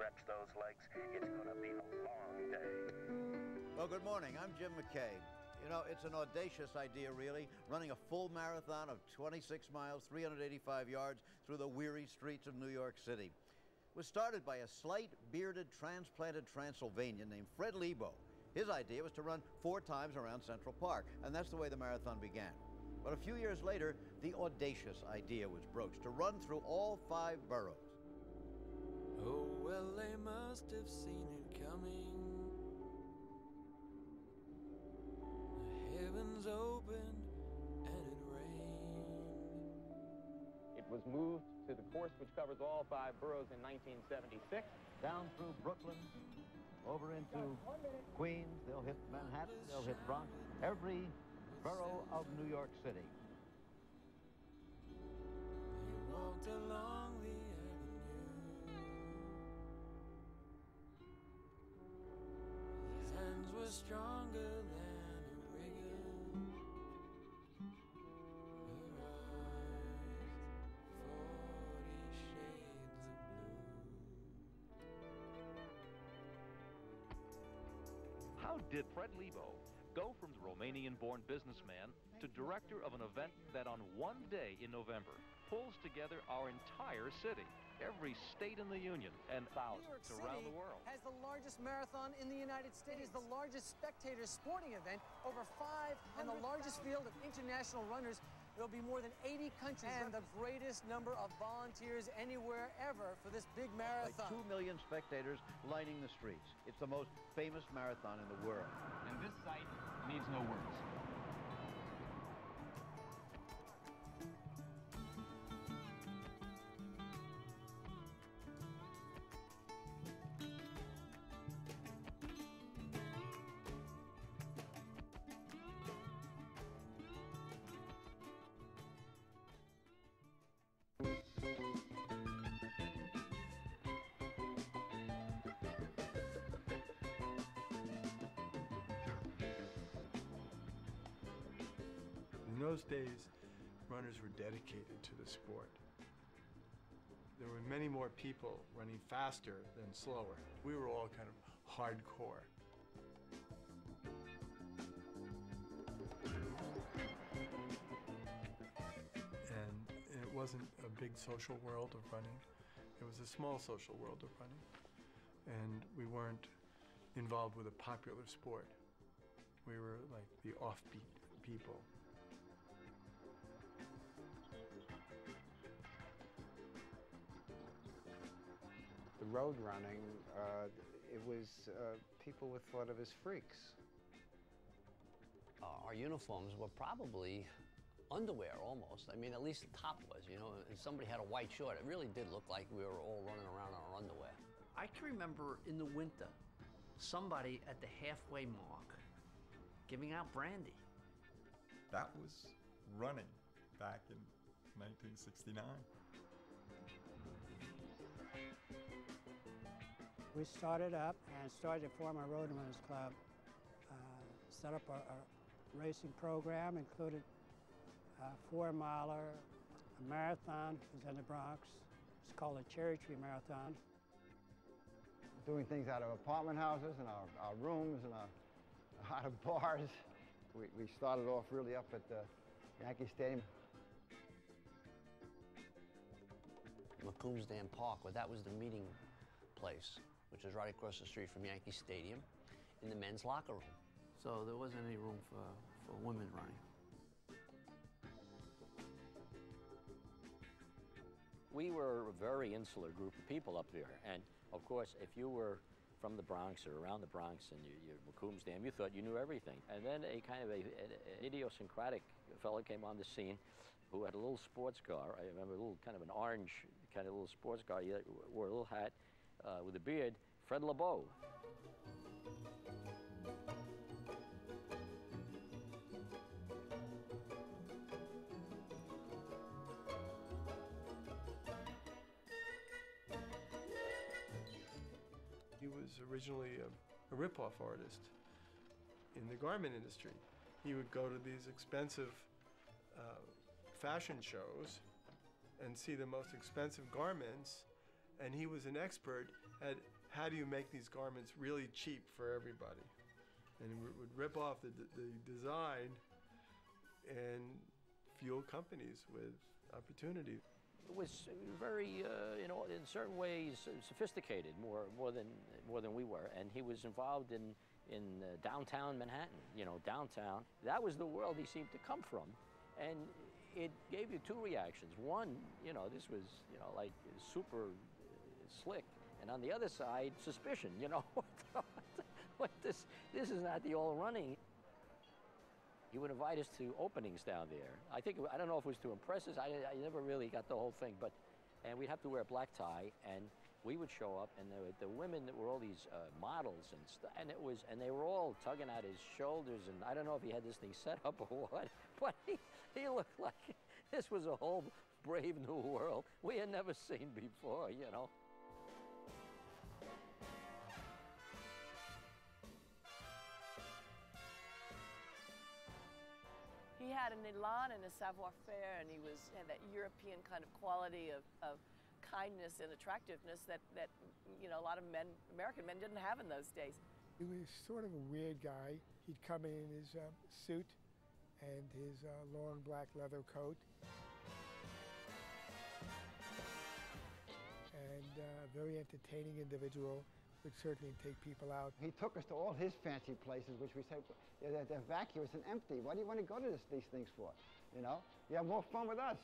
stretch those legs. It's gonna be a long day. Well, good morning. I'm Jim McKay. You know, it's an audacious idea, really, running a full marathon of 26 miles, 385 yards through the weary streets of New York City. It was started by a slight, bearded, transplanted Transylvanian named Fred Lebow. His idea was to run 4 times around Central Park, and that's the way the marathon began. But a few years later, the audacious idea was broached to run through all 5 boroughs. Oh, well, they must have seen it coming. The heavens opened and it rained. It was moved to the course which covers all 5 boroughs in 1976. Down through Brooklyn, over into Queens, they'll hit Manhattan, they'll hit Bronx, every borough of New York City. He walked along the avenue. His hands were stronger than a rigger. Her eyes, 40 shades of blue. How did Fred Lebow go from the Romanian-born businessman to director of an event that on one day in November pulls together our entire city, every state in the Union, and thousands around the world? Has the largest marathon in the United States. It is the largest spectator sporting event, over 5, and the largest field of international runners. There will be more than 80 countries and the greatest number of volunteers anywhere ever for this big marathon. Like 2 million spectators lining the streets. It's the most famous marathon in the world. And this sight needs no words. In those days, runners were dedicated to the sport. There were many more people running faster than slower. We were all kind of hardcore. And it wasn't a big social world of running. It was a small social world of running. And we weren't involved with a popular sport. We were like the offbeat people. The road running, it was people were thought of as freaks. Our uniforms were probably underwear almost. I mean, at least the top was, you know, and somebody had a white short. It really did look like we were all running around in our underwear. I can remember in the winter, somebody at the halfway mark giving out brandy. That was running back in 1969. We started up and started to form a road runners club. Set up a racing program, included a 4-miler, a marathon, it was in the Bronx. It's called a Cherry Tree Marathon. Doing things out of apartment houses and our rooms and out of bars. We started off really up at the Yankee Stadium. McComb's Dam Park, well, that was the meeting place, which was right across the street from Yankee Stadium, in the men's locker room. So there wasn't any room for women running. We were a very insular group of people up there, and of course, if you were from the Bronx or around the Bronx and you're McComb's Dam, you thought you knew everything. And then a kind of an idiosyncratic fellow came on the scene who had a little sports car. I remember a little kind of an orange kind of little sports car. He wore a little hat with a beard, Fred Lebow. He was originally a rip-off artist in the garment industry. He would go to these expensive fashion shows and see the most expensive garments, and he was an expert at how do you make these garments really cheap for everybody? And we would rip off the design and fuel companies with opportunity. It was very, in certain ways, sophisticated, more than we were. And he was involved in downtown Manhattan, downtown. That was the world he seemed to come from. And it gave you two reactions. One, this was, like super slick. And on the other side, suspicion, what this is not the all running. He would invite us to openings down there. I don't know if it was to impress us. I never really got the whole thing, and we'd have to wear a black tie, and we would show up, and the women that were all these models and stuff, and they were all tugging at his shoulders, and I don't know if he had this thing set up or what, but he looked like this was a whole brave new world we had never seen before, He had an elan and a savoir-faire, and he had that European kind of quality of kindness and attractiveness that a lot of American men didn't have in those days. He was sort of a weird guy. He'd come in his suit and his long black leather coat. And very entertaining individual. Would certainly take people out. He took us to all his fancy places, which we said, they're vacuous and empty. Why do you want to go to these things for? You have more fun with us,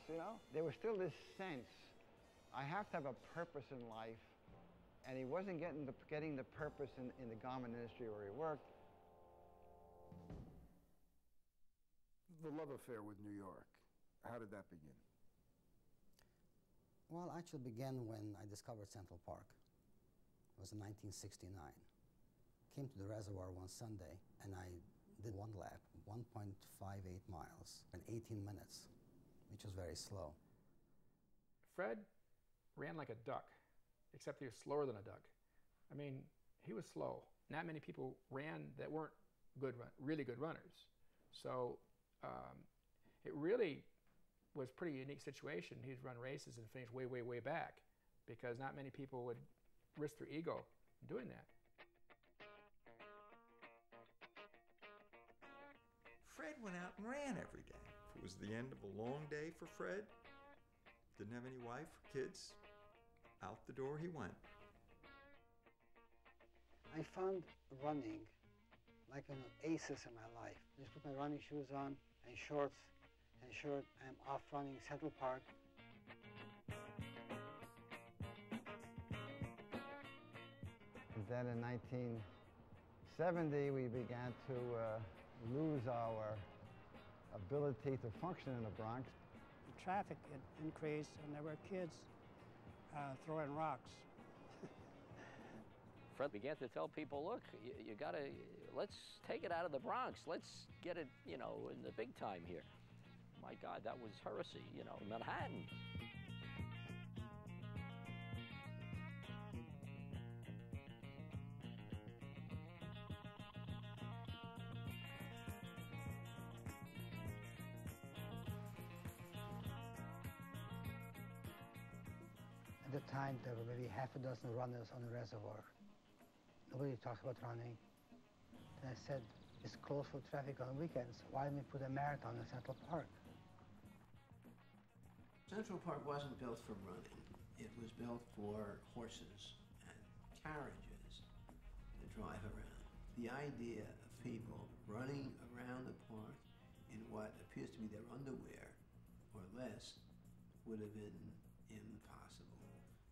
There was still this sense, I have to have a purpose in life, and he wasn't getting the purpose in the garment industry where he worked. The love affair with New York, how did that begin? Well, actually began when I discovered Central Park. It was in 1969. Came to the reservoir one Sunday, and I did one lap, 1.58 miles in 18 minutes, which was very slow. Fred ran like a duck, except he was slower than a duck. I mean, he was slow. Not many people ran that weren't really good runners. So it really was a pretty unique situation. He'd run races and finish way, way, way back, because not many people would risk their ego doing that. Fred went out and ran every day. It was the end of a long day for Fred. Didn't have any wife or kids. Out the door he went. I found running like an oasis in my life. I just put my running shoes on and shorts and shirt. I'm off running Central Park. Then in 1970, we began to lose our ability to function in the Bronx. The traffic had increased, and there were kids throwing rocks. Fred began to tell people, look, let's take it out of the Bronx. Let's get it, in the big time here. My God, that was heresy, Manhattan. At the time, there were maybe half a dozen runners on the reservoir. Nobody talks about running. And I said, it's closed for traffic on weekends. Why don't we put a marathon in Central Park? Central Park wasn't built for running. It was built for horses and carriages to drive around. The idea of people running around the park in what appears to be their underwear or less would have been impossible.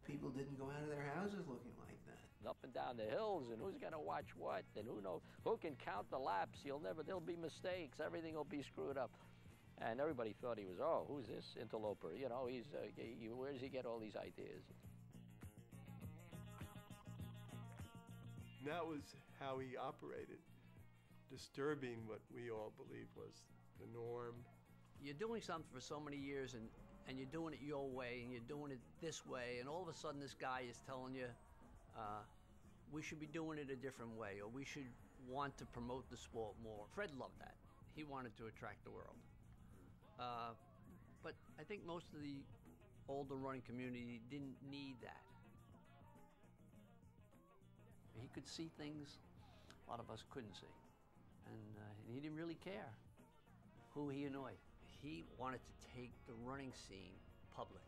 People didn't go out of their houses looking like that. Up and down the hills, and who's gonna watch what, and who knows, who can count the laps? There'll be mistakes, everything will be screwed up. And everybody thought he was, who's this interloper? Where does he get all these ideas? And that was how he operated, disturbing what we all believed was the norm. You're doing something for so many years, and you're doing it your way, and you're doing it this way, and all of a sudden this guy is telling you, we should be doing it a different way, or we should want to promote the sport more. Fred loved that. He wanted to attract the world. But I think most of the older running community didn't need that. He could see things a lot of us couldn't see. And he didn't really care who he annoyed. He wanted to take the running scene public.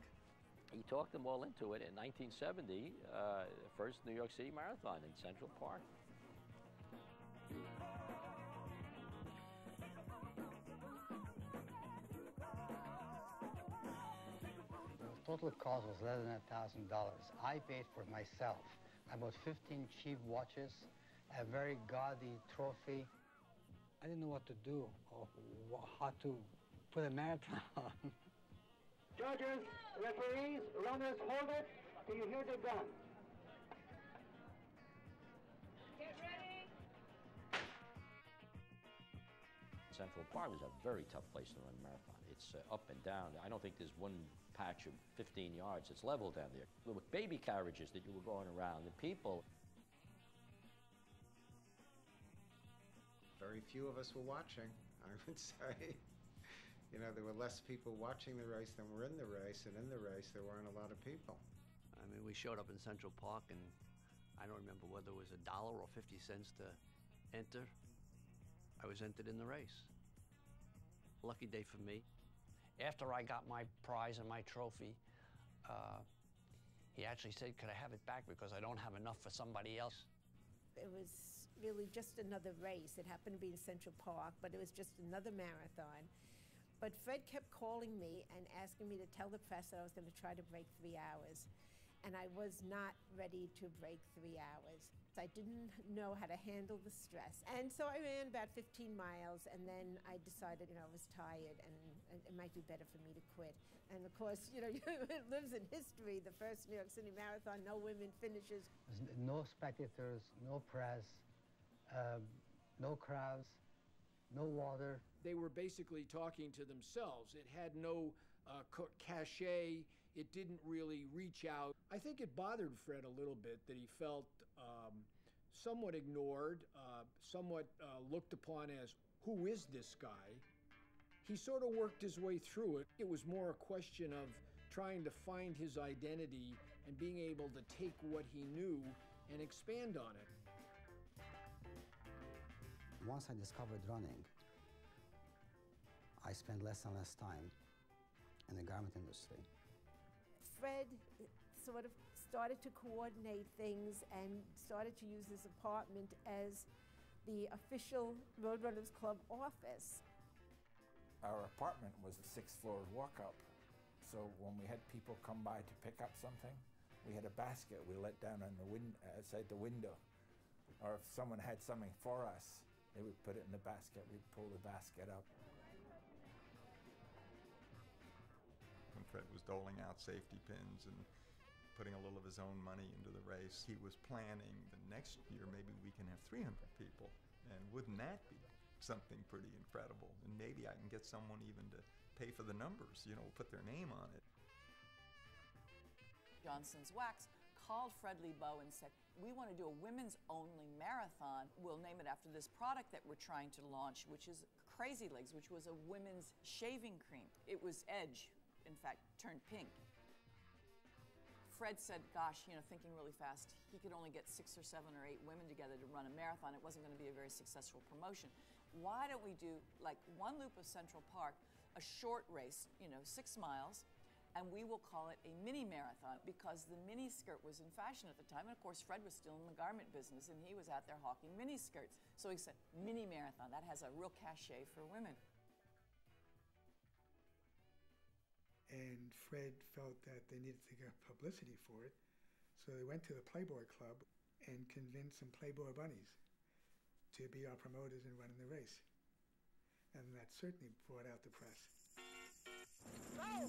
He talked them all into it in 1970, first New York City Marathon in Central Park. The total cost was less than $1,000. I paid for it myself. I bought 15 cheap watches, a very gaudy trophy. I didn't know what to do or how to put a marathon on. Judges, referees, runners, hold it till you hear the gun. Get ready. Central Park was a very tough place to run a marathon. It's up and down. I don't think there's one patch of 15 yards. It's level down there. With baby carriages that you were going around, the people. Very few of us were watching, I would say. You know, there were less people watching the race than were in the race, and in the race there weren't a lot of people. I mean, we showed up in Central Park, and I don't remember whether it was $1 or 50 cents to enter. I was entered in the race. Lucky day for me. After I got my prize and my trophy, he actually said, could I have it back because I don't have enough for somebody else? It was really just another race. It happened to be in Central Park, but it was just another marathon. But Fred kept calling me and asking me to tell the press that I was going to try to break 3 hours. And I was not ready to break 3 hours. I didn't know how to handle the stress. And so I ran about 15 miles, and then I decided, I was tired and it might be better for me to quit. And of course, it lives in history. The first New York City Marathon, no women finishes. No spectators, no press, no crowds, no water. They were basically talking to themselves. It had no cachet. It didn't really reach out. I think it bothered Fred a little bit that he felt somewhat ignored, somewhat looked upon as, who is this guy? He sort of worked his way through it. It was more a question of trying to find his identity and being able to take what he knew and expand on it. Once I discovered running, I spent less and less time in the garment industry. Fred sort of started to coordinate things and started to use his apartment as the official Roadrunners Club office. Our apartment was a 6th floor walk-up, so when we had people come by to pick up something, we had a basket we let down on the outside the window. Or if someone had something for us, they would put it in the basket, we'd pull the basket up. When Fred was doling out safety pins and putting a little of his own money into the race, he was planning the next year maybe we can have 300 people. And wouldn't that be something pretty incredible? And maybe I can get someone even to pay for the numbers, put their name on it. Johnson's Wax called Fred Lebow and said, we want to do a women's only marathon. We'll name it after this product that we're trying to launch, which is Crazy Legs, which was a women's shaving cream. It was Edge, in fact, turned pink. Fred said, gosh, thinking really fast, he could only get 6 or 7 or 8 women together to run a marathon. It wasn't going to be a very successful promotion. Why don't we do like one loop of Central Park, a short race, 6 miles, and we will call it a mini marathon because the mini skirt was in fashion at the time. And of course, Fred was still in the garment business and he was out there hawking mini skirts. So he said, mini marathon, that has a real cachet for women. And Fred felt that they needed to get publicity for it, so they went to the Playboy Club and convinced some Playboy bunnies to be our promoters and running the race. And that certainly brought out the press. Oh!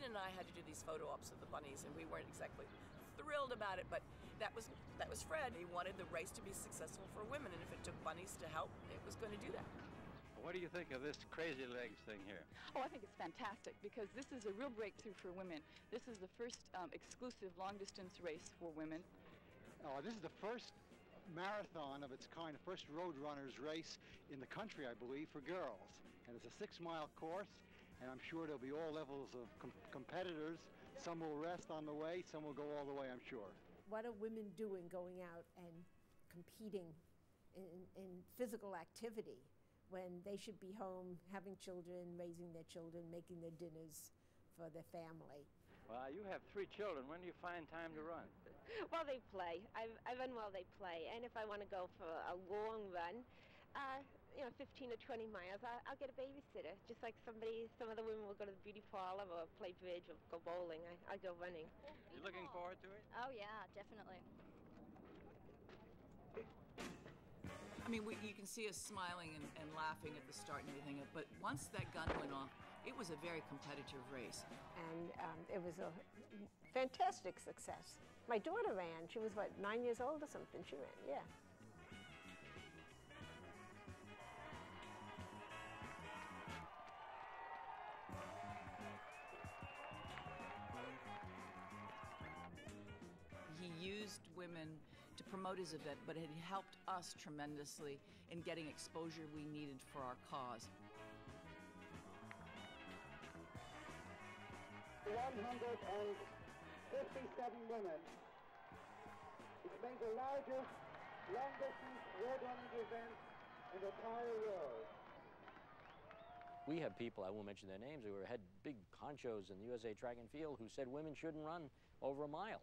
And I had to do these photo ops of the bunnies, and we weren't exactly thrilled about it, but that was Fred. He wanted the race to be successful for women, and if it took bunnies to help, it was going to do that. What do you think of this Crazy Legs thing here? Oh, I think it's fantastic because this is a real breakthrough for women. This is the first exclusive long-distance race for women. Oh, this is the first marathon of its kind, the first road runners race in the country, I believe, for girls. And it's a 6-mile course, and I'm sure there'll be all levels of competitors. Some will rest on the way, some will go all the way, I'm sure. What are women doing going out and competing in physical activity when they should be home having children, raising their children, making their dinners for their family? Well, you have 3 children. When do you find time to run? Well, they play. I run while they play. And if I want to go for a long run, 15 or 20 miles, I'll get a babysitter. Just like some other women will go to the beauty parlor or play bridge or go bowling. I go running. You looking forward to it? Oh, yeah, definitely. I mean, you can see us smiling and laughing at the start and everything, but once that gun went off, it was a very competitive race. And it was a fantastic success. My daughter ran. She was, 9 years old or something? She ran, yeah. He used women to promote his event, but it helped us tremendously in getting exposure we needed for our cause. 157 women. It's made the largest long-distance road running event in the entire world. We have people, I won't mention their names, who had big honchos in the USA track and field who said women shouldn't run over a mile.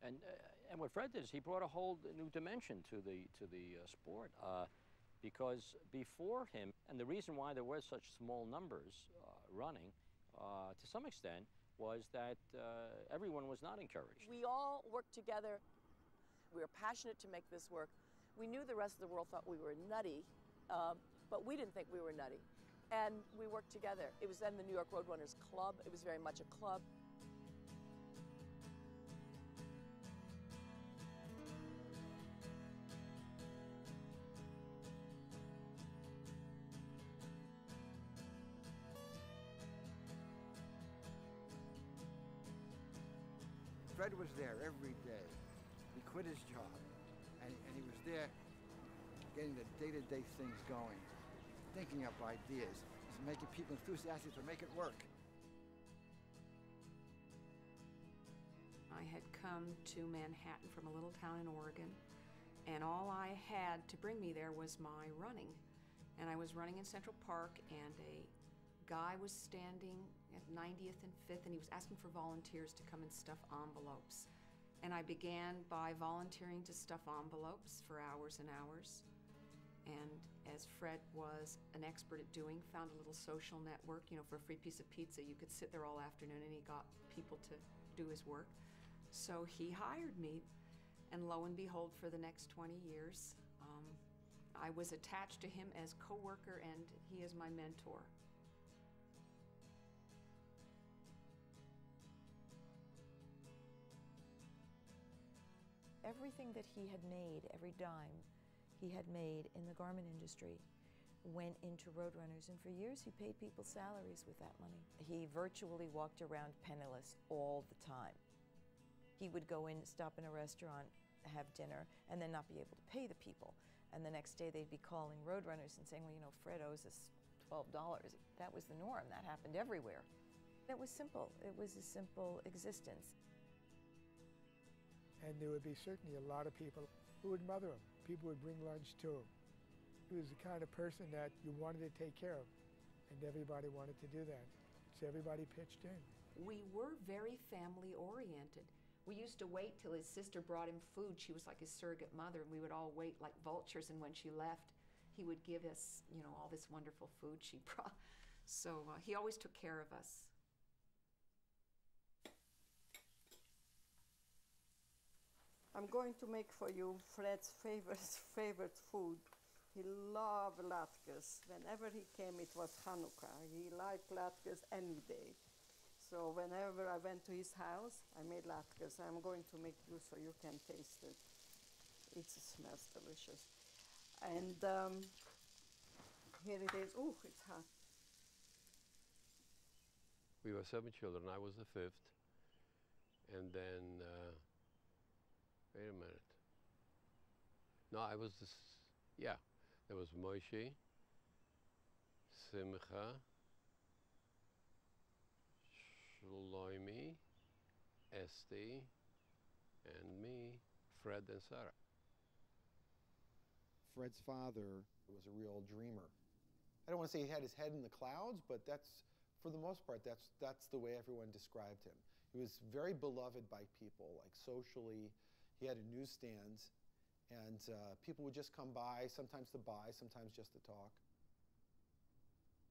And what Fred did is he brought a whole new dimension to the sport, because before him, and the reason why there were such small numbers running, to some extent, was that everyone was not encouraged. We all worked together. We were passionate to make this work. We knew the rest of the world thought we were nutty, but we didn't think we were nutty. And we worked together. It was then the New York Roadrunners Club. It was very much a club. Fred was there every day. He quit his job, and he was there getting the day-to-day things going, thinking up ideas, making people enthusiastic to make it work. I had come to Manhattan from a little town in Oregon, and all I had to bring me there was my running. And I was running in Central Park, and a guy was standing at 90th and 5th, and he was asking for volunteers to come and stuff envelopes. And I began by volunteering to stuff envelopes for hours and hours. And as Fred was an expert at doing, found a little social network, for a free piece of pizza. You could sit there all afternoon, and he got people to do his work. So he hired me, and lo and behold, for the next 20 years, I was attached to him as co-worker, and he is my mentor. Everything that he had made, every dime he had made in the garment industry, went into Roadrunners, and for years he paid people salaries with that money. He virtually walked around penniless all the time. He would go in, stop in a restaurant, have dinner, and then not be able to pay the people. And the next day they'd be calling Roadrunners and saying, well, Fred owes us $12. That was the norm. That happened everywhere. It was simple. It was a simple existence. And there would be certainly a lot of people who would mother him. People would bring lunch to him. He was the kind of person that you wanted to take care of, and everybody wanted to do that. So everybody pitched in. We were very family-oriented. We used to wait till his sister brought him food. She was like his surrogate mother, and we would all wait like vultures, and when she left, he would give us, all this wonderful food she brought. So he always took care of us. I'm going to make for you Fred's favorite food. He loved latkes. Whenever he came, it was Hanukkah. He liked latkes any day. So whenever I went to his house, I made latkes. I'm going to make you so you can taste it. It smells delicious. And here it is. Oh, it's hot. We were 7 children. I was the 5th. And then, wait a minute. No, I was this, yeah. There was Moshe, Simcha, Shlomi, Esti, and me, Fred and Sarah. Fred's father was a real dreamer. I don't want to say he had his head in the clouds, but that's, for the most part, that's the way everyone described him. He was very beloved by people, like socially. He had a newsstand, and people would just come by, sometimes to buy, sometimes just to talk.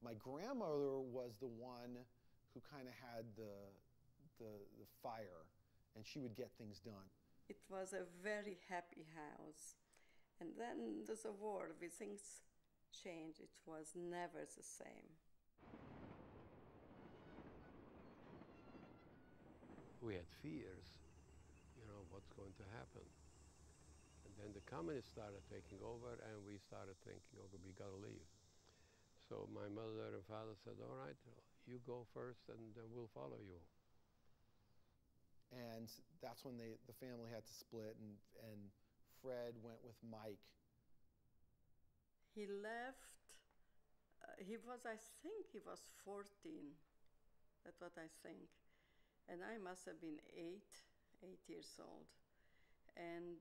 My grandmother was the one who kind of had the fire, and she would get things done. It was a very happy house. And then there's a war, things changed. It was never the same. We had fears, you know, what's going to happen. And then the communists started taking over, and we started thinking, okay, we got to leave. So my mother and father said, all right, you go first, and then we'll follow you. And that's when the family had to split, and Fred went with Mike. He left, I think he was 14. That's what I think. And I must have been 8 years old. And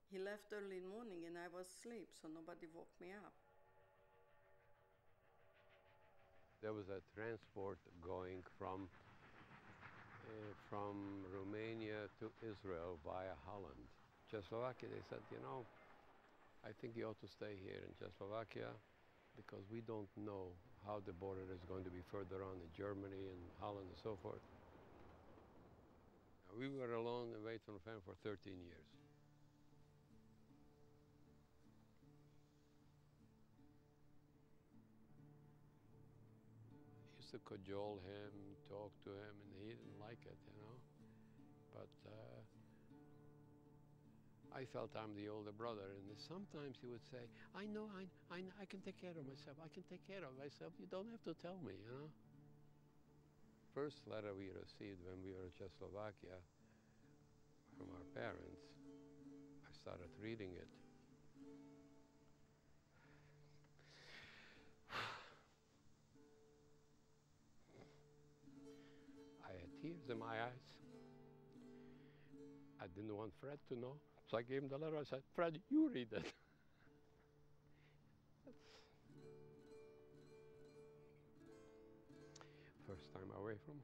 he left early in the morning, and I was asleep, so nobody woke me up. There was a transport going from Romania to Israel via Holland. Czechoslovakia, they said, you know, I think you ought to stay here in Czechoslovakia because we don't know how the border is going to be further on in Germany and Holland and so forth. Now, we were alone away from the family for 13 years. Used to cajole him, talk to him, and he didn't like it, you know. But I felt I'm the older brother, and sometimes he would say, I know, I can take care of myself, I can take care of myself, you don't have to tell me, you know. First letter we received when we were in Czechoslovakia from our parents, I started reading it. I had tears in my eyes. I didn't want Fred to know. So I gave him the letter. I said, Fred, you read it. First time away from him.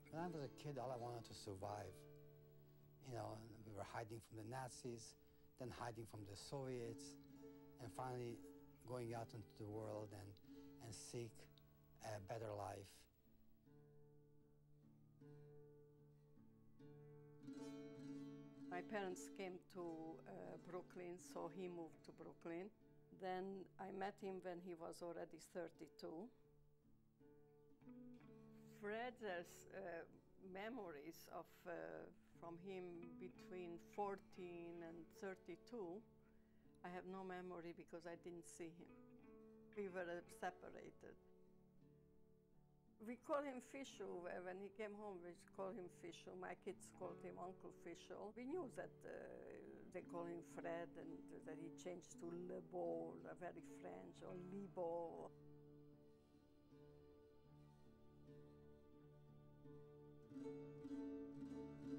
When I was a kid, all I wanted to survive. You know, we were hiding from the Nazis, then hiding from the Soviets, and finally going out into the world and seek a better life. My parents came to Brooklyn, so he moved to Brooklyn. Then I met him when he was already 32. Fred's memories from him between 14 and 32, I have no memory because I didn't see him. We were separated. We call him Fishu. When he came home, we call him Fishu. My kids called him Uncle Fishu. We knew that they call him Fred and that he changed to Lebow, very French, or Lebow.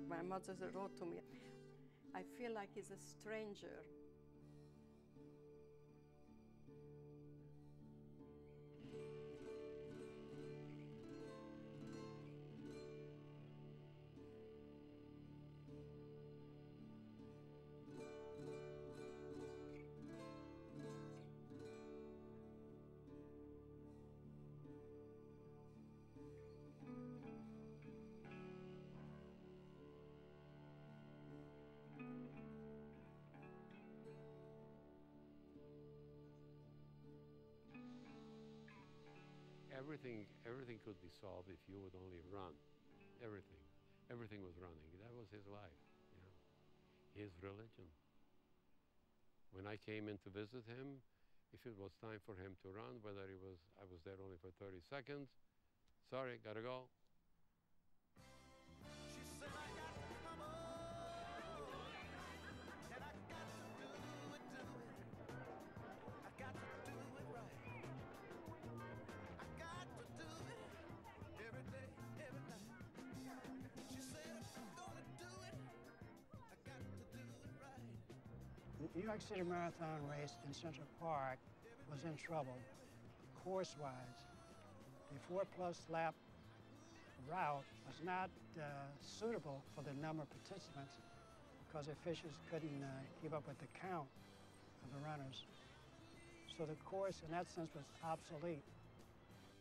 My mother wrote to me, I feel like he's a stranger. Everything could be solved if you would only run. Everything was running. That was his life, you know, his religion. When I came in to visit him, if it was time for him to run, whether I was there only for 30 seconds, sorry, gotta go. The New York City Marathon race in Central Park was in trouble, course-wise. The 4+ lap route was not suitable for the number of participants because the officials couldn't keep up with the count of the runners. So the course, in that sense, was obsolete.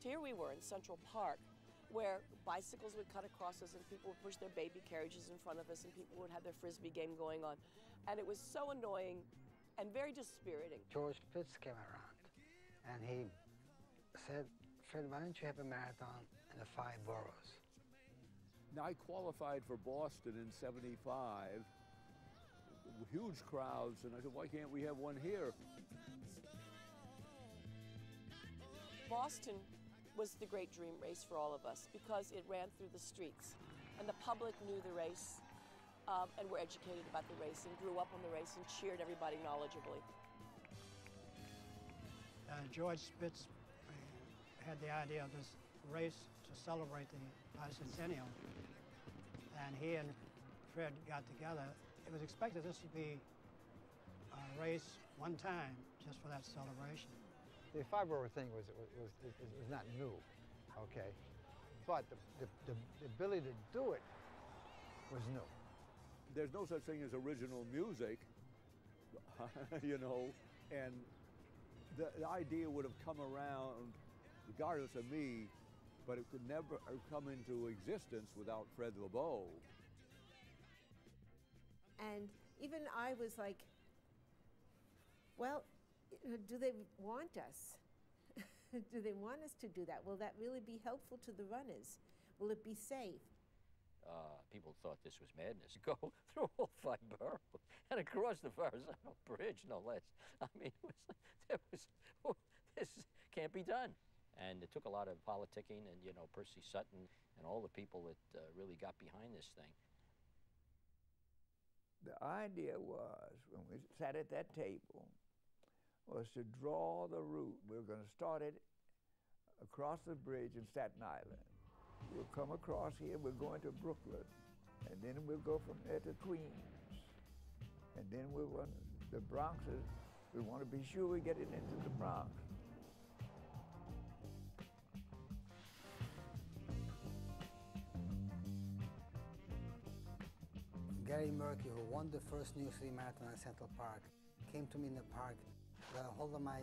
Here we were in Central Park, where bicycles would cut across us and people would push their baby carriages in front of us and people would have their Frisbee game going on. And it was so annoying and very dispiriting. George Pitts came around and he said, Fred, why don't you have a marathon in the 5 boroughs? Now, I qualified for Boston in '75, huge crowds, and I said, why can't we have one here? Boston was the great dream race for all of us because it ran through the streets and the public knew the race and were educated about the race and grew up on the race and cheered everybody knowledgeably. George Spitz had the idea of this race to celebrate the bicentennial, and he and Fred got together. It was expected this would be a race one time just for that celebration. The 5-borough thing was not new, okay, but the ability to do it was new. There's no such thing as original music, you know, and the idea would have come around regardless of me, but it could never have come into existence without Fred Lebow. And even I was like, well, do they want us? Do they want us to do that? Will that really be helpful to the runners? Will it be safe? People thought this was madness. Go through all 5 boroughs and across the Verrazano Bridge, no less. I mean, this can't be done. And it took a lot of politicking and, you know, Percy Sutton and all the people that really got behind this thing. The idea was, when we sat at that table, was to draw the route. We were going to start it across the bridge in Staten Island. We'll come across here, we're going to Brooklyn, and then we'll go from there to Queens. And then we want the Bronx, we want to be sure we get it into the Bronx. Gary Murky, who won the first New York City Marathon in Central Park, came to me in the park, got a hold of my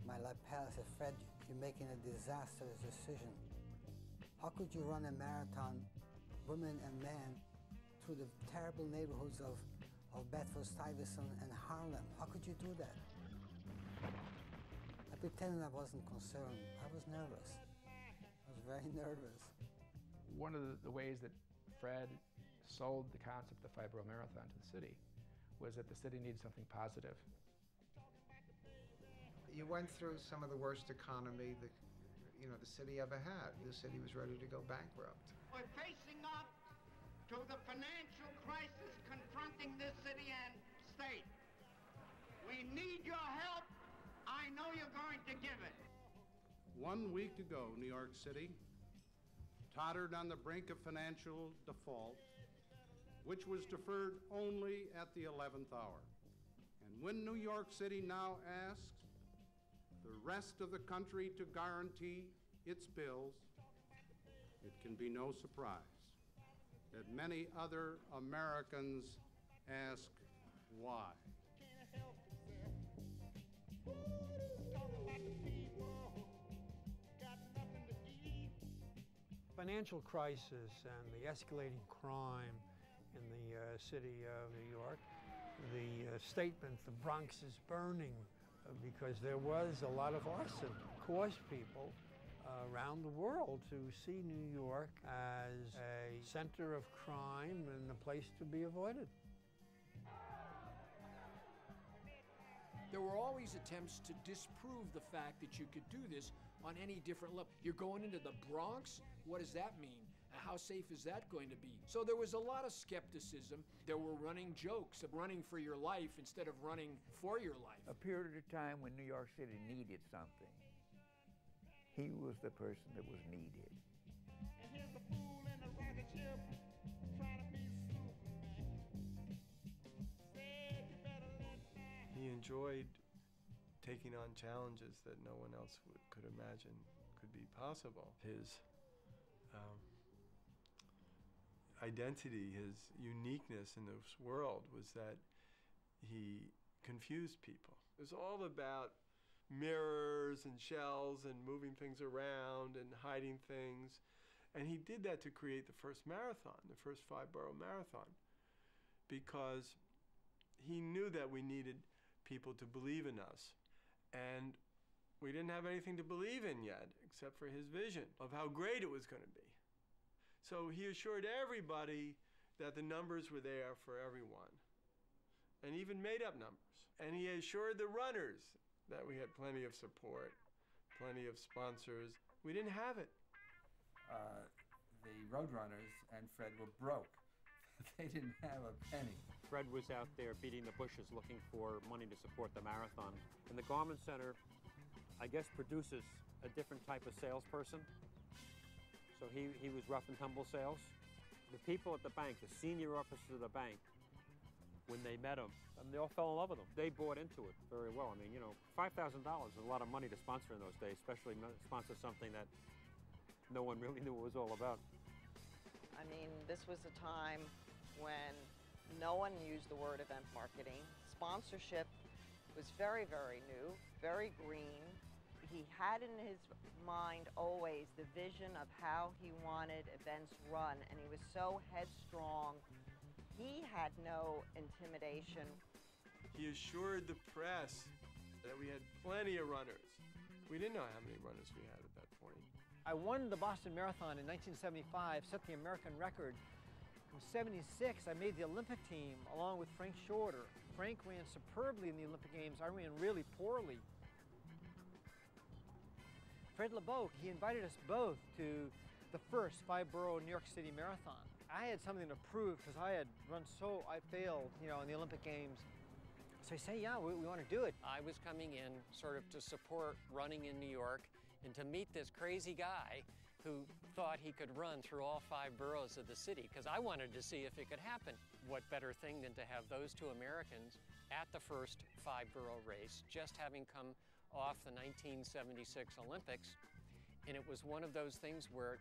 lapel, said, Fred, you're making a disastrous decision. How could you run a marathon, women and men, through the terrible neighborhoods of Bedford-Stuyvesant and Harlem? How could you do that? I pretended I wasn't concerned. I was nervous. I was very nervous. One of the ways that Fred sold the concept of the 5-borough marathon to the city was that the city needed something positive. You went through some of the worst economy the city ever had. The city was ready to go bankrupt. We're facing up to the financial crisis confronting this city and state. We need your help. I know you're going to give it. 1 week ago, New York City tottered on the brink of financial default, which was deferred only at the 11th hour. And when New York City now asks the rest of the country to guarantee its bills, it can be no surprise that many other Americans ask why. Financial crisis and the escalating crime in the city of New York, the statement, the Bronx is burning, because there was a lot of arson, caused people around the world to see New York as a center of crime and a place to be avoided. There were always attempts to disprove the fact that you could do this on any different level. You're going into the Bronx? What does that mean? How safe is that going to be? So there was a lot of skepticism. There were running jokes of running for your life instead of running for your life. A period of time when New York City needed something, he was the person that was needed. He enjoyed taking on challenges that no one else could imagine could be possible. His identity, his uniqueness in this world was that he confused people. It was all about mirrors and shells and moving things around and hiding things. And he did that to create the first marathon, the first 5-borough marathon, because he knew that we needed people to believe in us. And we didn't have anything to believe in yet, except for his vision of how great it was going to be. So he assured everybody that the numbers were there for everyone, and even made up numbers. And he assured the runners that we had plenty of support, plenty of sponsors. We didn't have it. The Roadrunners and Fred were broke. They didn't have a penny. Fred was out there beating the bushes looking for money to support the marathon. And the Garment Center, I guess, produces a different type of salesperson. So he was rough and tumble sales. The people at the bank, the senior officers of the bank, when they met him, they all fell in love with him. They bought into it very well. I mean, you know, $5,000 is a lot of money to sponsor in those days, especially sponsor something that no one really knew what it was all about. I mean, this was a time when no one used the word event marketing. Sponsorship was very, very new, very green. He had in his mind always the vision of how he wanted events run, and he was so headstrong. He had no intimidation. He assured the press that we had plenty of runners. We didn't know how many runners we had at that point. I won the Boston Marathon in 1975, set the American record. In '76, I made the Olympic team along with Frank Shorter. Frank ran superbly in the Olympic Games. I ran really poorly. Fred Lebow, he invited us both to the first 5-borough New York City Marathon. I had something to prove because I failed, you know, in the Olympic Games. So I say, yeah, we want to do it. I was coming in sort of to support running in New York and to meet this crazy guy who thought he could run through all 5 boroughs of the city, because I wanted to see if it could happen. What better thing than to have those two Americans at the first 5-borough race, just having come off the 1976 Olympics, and it was one of those things where it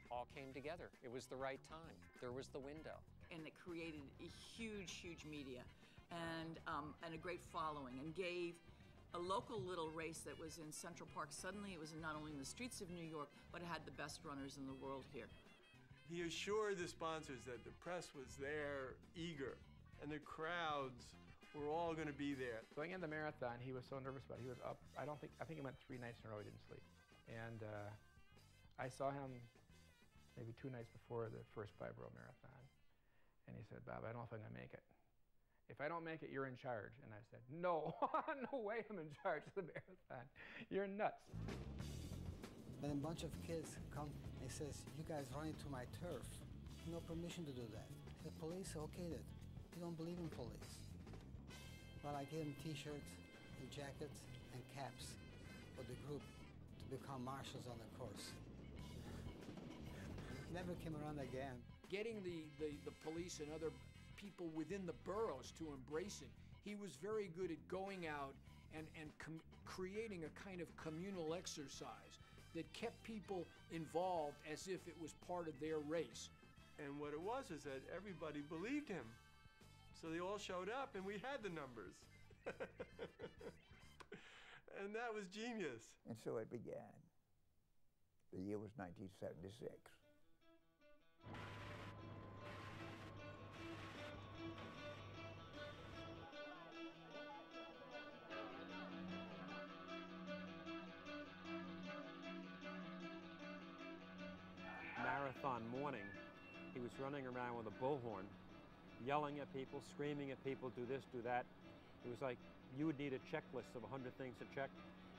all came together. It was the right time. There was the window. And it created a huge, huge media and a great following, and gave a local little race that was in Central Park. Suddenly it was not only in the streets of New York, but it had the best runners in the world here. He assured the sponsors that the press was there, eager, and the crowds were all going to be there. Going in the marathon, he was so nervous about it. He was up, I think he went 3 nights in a row, he didn't sleep. And I saw him maybe 2 nights before the first 5-borough marathon. And he said, Bob, I don't know if I'm going to make it. If I don't make it, you're in charge. And I said, no, no way I'm in charge of the marathon. You're nuts. When a bunch of kids come and says, you guys run into my turf, no permission to do that. The police okayed it. You don't believe in police. Well, I gave them T-shirts and jackets and caps for the group to become marshals on the course. Never came around again. Getting the police and other people within the boroughs to embrace it. He was very good at going out and creating a kind of communal exercise that kept people involved as if it was part of their race. And what it was is that everybody believed him. So they all showed up and we had the numbers. And that was genius. And so it began. The year was 1976. Marathon morning, he was running around with a bullhorn, yelling at people, screaming at people, do this, do that. It was like you would need a checklist of 100 things to check.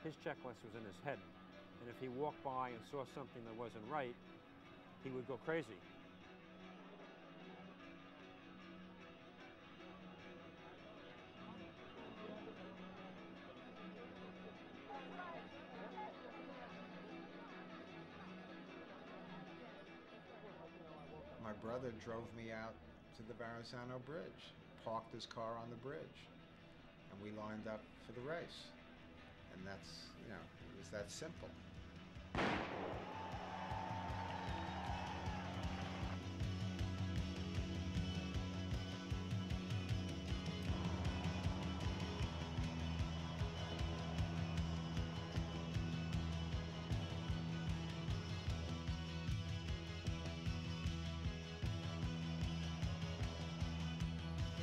His checklist was in his head. And if he walked by and saw something that wasn't right, he would go crazy. My brother drove me out to the Verrazano Bridge, parked his car on the bridge, and we lined up for the race. And that's, you know, it was that simple.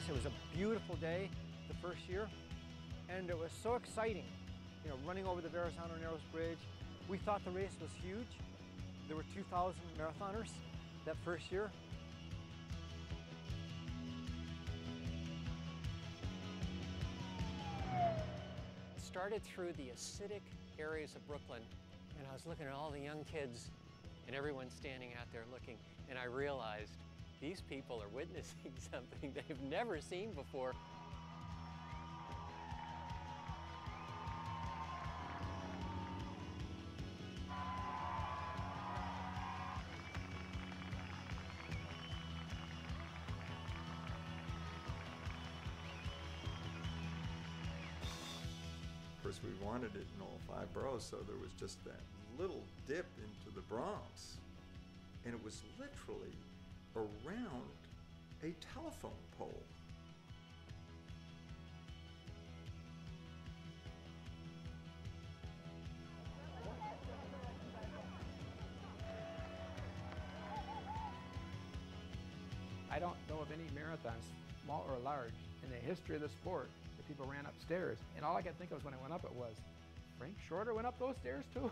It was a beautiful day the first year, and it was so exciting, you know, running over the Verrazano Narrows Bridge. We thought the race was huge. There were 2,000 marathoners that first year. It started through the acidic areas of Brooklyn, and I was looking at all the young kids and everyone standing out there looking, and I realized these people are witnessing something they've never seen before. Of course, we wanted it in all 5 boroughs, so there was just that little dip into the Bronx, and it was literally around a telephone pole. I don't know of any marathons, small or large, in the history of the sport that people ran upstairs. And all I could think of when I went up it was, Frank Shorter went up those stairs too?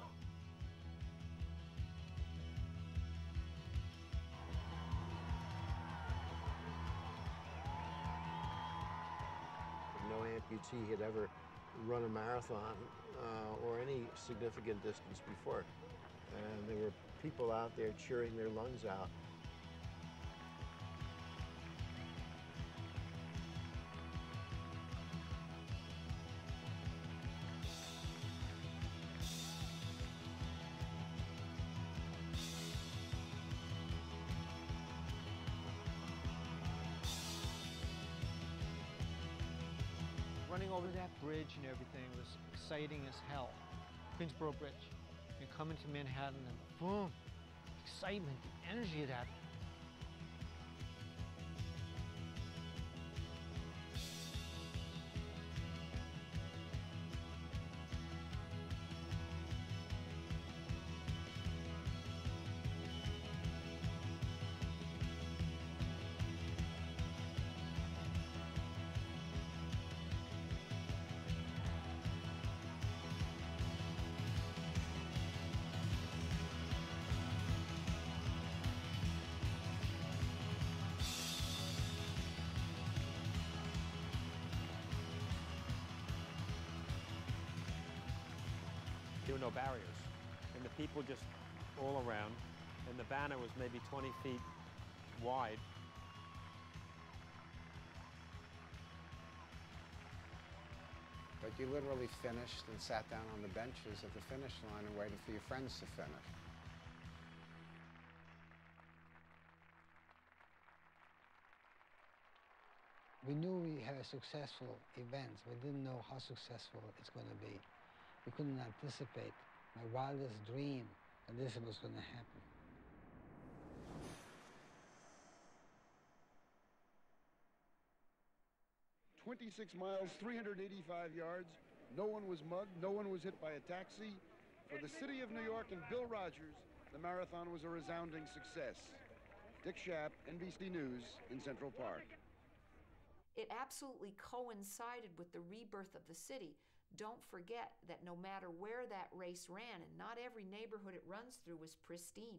No amputee had ever run a marathon or any significant distance before. And there were people out there cheering their lungs out. Running over that bridge and everything was exciting as hell. Queensboro Bridge. And coming to Manhattan and boom, excitement, the energy of that. There were no barriers, and the people just all around, and the banner was maybe 20 feet wide. But you literally finished and sat down on the benches at the finish line and waited for your friends to finish. We knew we had a successful event. We didn't know how successful it's going to be. We couldn't anticipate my wildest dream that this was going to happen. "26 miles, 385 yards. No one was mugged. No one was hit by a taxi. For the city of New York and Bill Rogers, the marathon was a resounding success." Dick Schaap, NBC News in Central Park. It absolutely coincided with the rebirth of the city. Don't forget that no matter where that race ran, and not every neighborhood it runs through was pristine,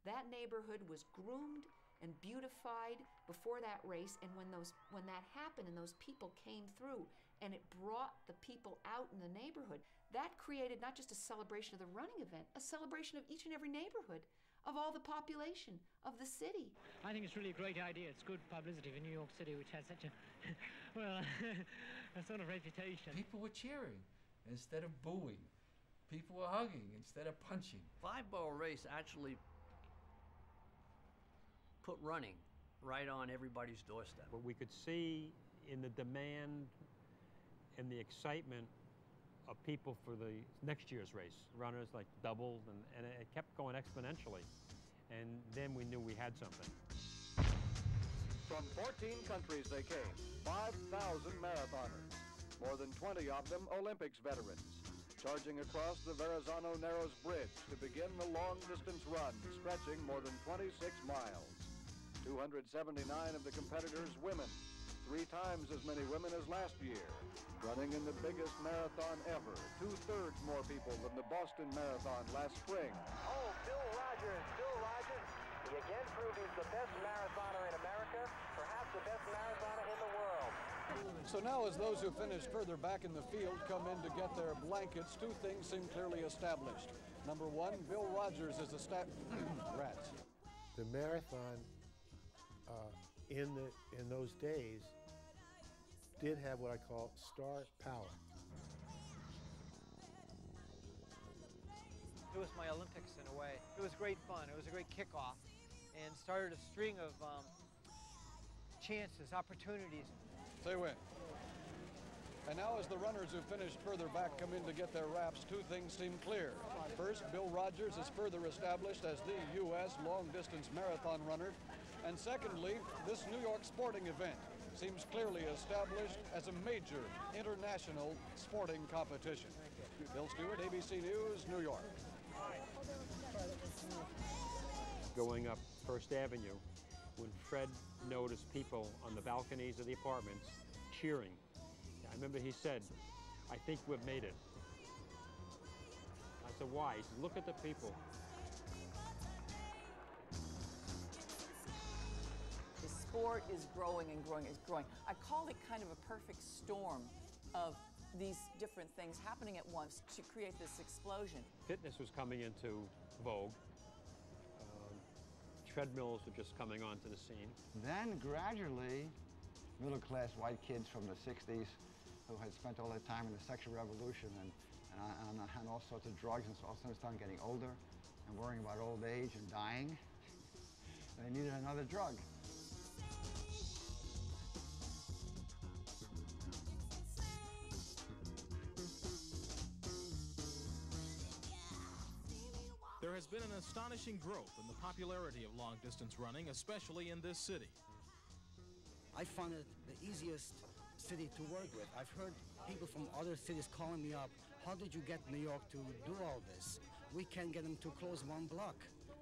that neighborhood was groomed and beautified before that race. And when that happened and those people came through and it brought the people out in the neighborhood, that created not just a celebration of the running event, a celebration of each and every neighborhood, of all the population of the city. I think it's really a great idea. It's good publicity for New York City, which has such a, well, a sort of reputation. People were cheering instead of booing. People were hugging instead of punching. Five-borough race actually put running right on everybody's doorstep. What we could see in the demand and the excitement of people for the next year's race. Runners like doubled, and it kept going exponentially. And then we knew we had something. From 14 countries they came, 5,000 marathoners, more than 20 of them Olympics veterans, charging across the Verrazano Narrows Bridge to begin the long-distance run, stretching more than 26 miles. 279 of the competitors women, 3 times as many women as last year, running in the biggest marathon ever, 2/3 more people than the Boston Marathon last spring. Oh, Bill Rogers, he again proved he's the best marathoner in America, perhaps the best marathoner in the world. So now as those who finished further back in the field come in to get their blankets, 2 things seem clearly established. Number 1, Bill Rogers is the rats. The marathon in those days did have what I call star power. It was my Olympics in a way. It was great fun. It was a great kickoff and started a string of chances, opportunities. They win. And now as the runners who finished further back come in to get their wraps, 2 things seem clear. First, Bill Rogers is further established as the U.S. long-distance marathon runner. And secondly, this New York sporting event seems clearly established as a major international sporting competition. Bill Stewart, ABC News, New York. Going up First Avenue, when Fred noticed people on the balconies of the apartments cheering, I remember he said, "I think we've made it." I said, "Why?" He said, "Look at the people." The sport is growing and growing, it's growing. I call it kind of a perfect storm of these different things happening at once to create this explosion. Fitness was coming into vogue. Treadmills were just coming onto the scene. Then gradually, middle-class white kids from the 60s who had spent all their time in the sexual revolution and all sorts of drugs and all of a sudden started getting older and worrying about old age and dying. They needed another drug. There has been an astonishing growth in the popularity of long-distance running, especially in this city. I found it the easiest city to work with. I've heard people from other cities calling me up, "How did you get New York to do all this? We can't get them to close 1 block.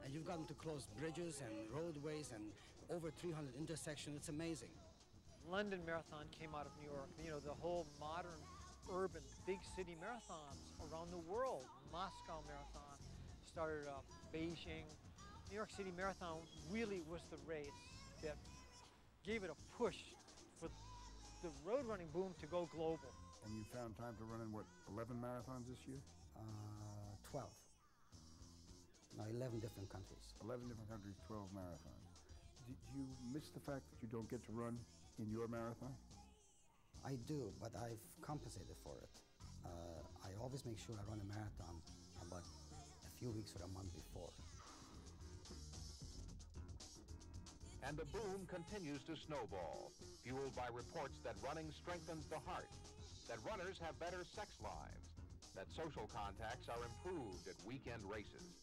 And you've got them to close bridges and roadways and over 300 intersections. It's amazing." London Marathon came out of New York. You know, the whole modern, urban, big city marathons around the world. Moscow Marathon started up, Beijing. New York City Marathon really was the race that gave it a push for the road running boom to go global. And you found time to run in, what, 11 marathons this year? 12. No, 11 different countries. 11 different countries, 12 marathons. Did you miss the fact that you don't get to run in your marathon? I do, but I've compensated for it. I always make sure I run a marathon about a few weeks or a month before. And the boom continues to snowball, fueled by reports that running strengthens the heart, that runners have better sex lives, that social contacts are improved at weekend races.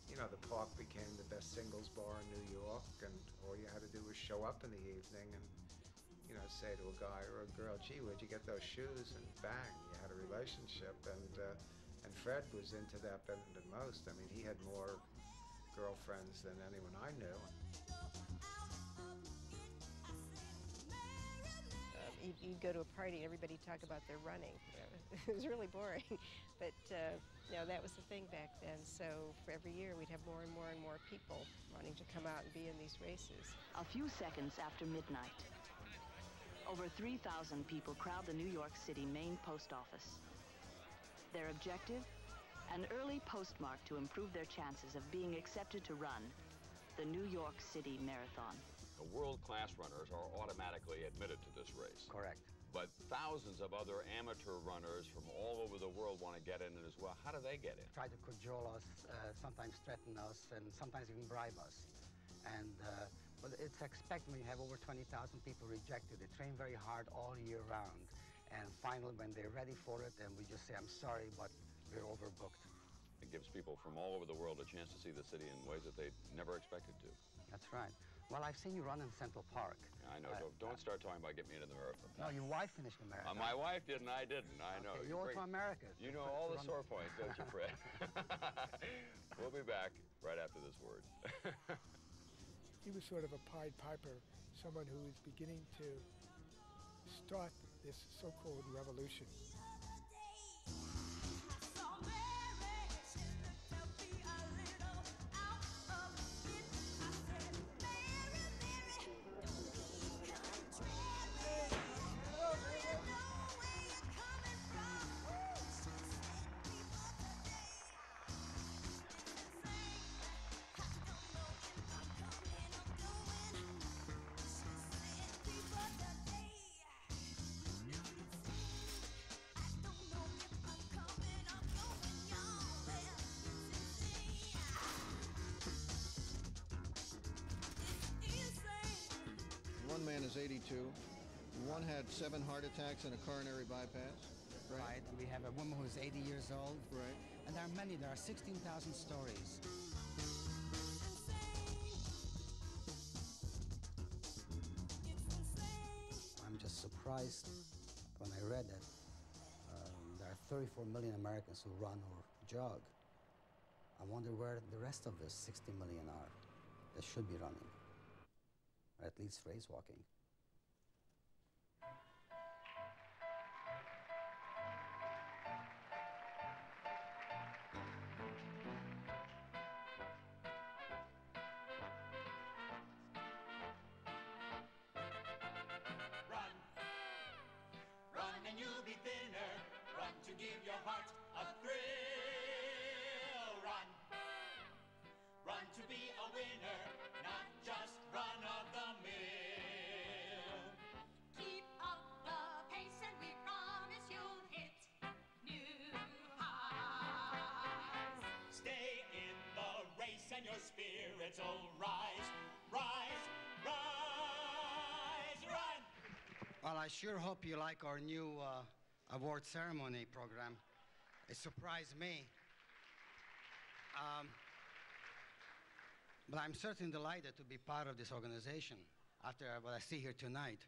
You know, the Park became the best singles bar in New York, and all you had to do was show up in the evening and, you know, say to a guy or a girl, "Gee, where'd you get those shoes?" And bang, you had a relationship. And Fred was into that better than most. I mean, he had more girlfriends than anyone I knew. you'd go to a party and everybody talk about their running. It was really boring. But that was the thing back then. So for every year, we'd have more and more and more people wanting to come out and be in these races. A few seconds after midnight, over 3,000 people crowd the New York City main post office. Their objective? An early postmark to improve their chances of being accepted to run the New York City Marathon. The world-class runners are automatically admitted to this race. Correct. But thousands of other amateur runners from all over the world want to get in it as well. How do they get in? Try to cajole us, sometimes threaten us, and sometimes even bribe us. And but it's expected when you have over 20,000 people rejected. They train very hard all year round. And finally, when they're ready for it, then we just say, I'm sorry, but we're overbooked. It gives people from all over the world a chance to see the city in ways that they never expected to. That's right. Well, I've seen you run in Central Park. I know. Don't start talking about getting me into the marathon. No, your wife finished the marathon. My wife didn't. I didn't. I know. Okay, you owe it to America. You know all the sore points, don't you, Fred? We'll be back right after this word. He was sort of a Pied Piper, someone who was beginning to start this so-called revolution. One man is 82. One had 7 heart attacks and a coronary bypass. Right. We have a woman who's 80 years old. Right. And there are many. There are 16,000 stories. I'm just surprised when I read that there are 34 million Americans who run or jog. I wonder where the rest of the 60 million are that should be running. Or at least race walking. Run and you'll be thinner. Run to give your heart a thrill. Run to be a winner, not just run of the mill. Keep up the pace and we promise you'll hit new highs. Stay in the race and your spirits will rise, rise, rise, run! Well, I sure hope you like our new award ceremony program. It surprised me. But I'm certainly delighted to be part of this organization after what I see here tonight.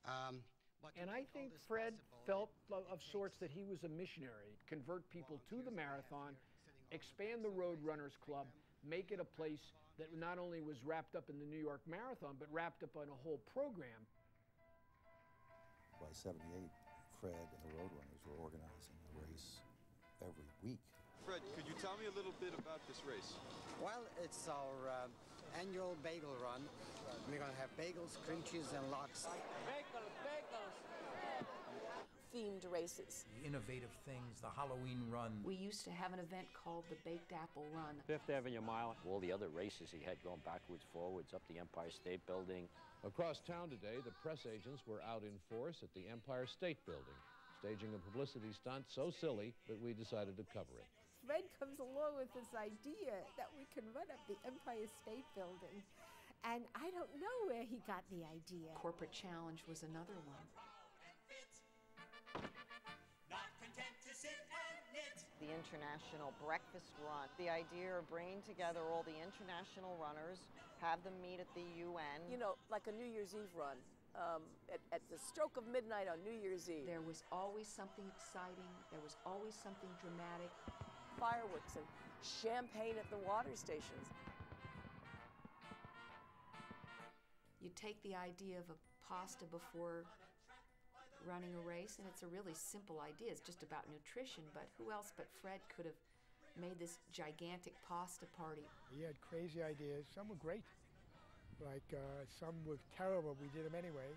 And I think Fred felt of sorts that he was a missionary, convert people to the marathon, expand the Road Runners Club, make it a place that not only was wrapped up in the New York Marathon, but wrapped up on a whole program. By 78, Fred and the Road Runners were organizing a race every week. Fred, could you tell me a little bit about this race? Well, it's our annual bagel run. We're going to have bagels, cream cheese, and lox. Bagels, bagels. Themed races. Innovative things, the Halloween run. We used to have an event called the Baked Apple Run. Fifth Avenue Mile. All the other races he had going backwards, forwards, up the Empire State Building. Across town today, the press agents were out in force at the Empire State Building, staging a publicity stunt so silly that we decided to cover it. Fred comes along with this idea that we can run up the Empire State Building. And I don't know where he got the idea. Corporate Challenge was another one. Not content to sit and knit. The International Breakfast Run. The idea of bringing together all the international runners, have them meet at the UN. You know, like a New Year's Eve run. At the stroke of midnight on New Year's Eve. There was always something exciting. There was always something dramatic. Fireworks and champagne at the water stations. You take the idea of a pasta before running a race, and it's a really simple idea. It's just about nutrition, but who else but Fred could have made this gigantic pasta party? He had crazy ideas. Some were great. Like, some were terrible. We did them anyway.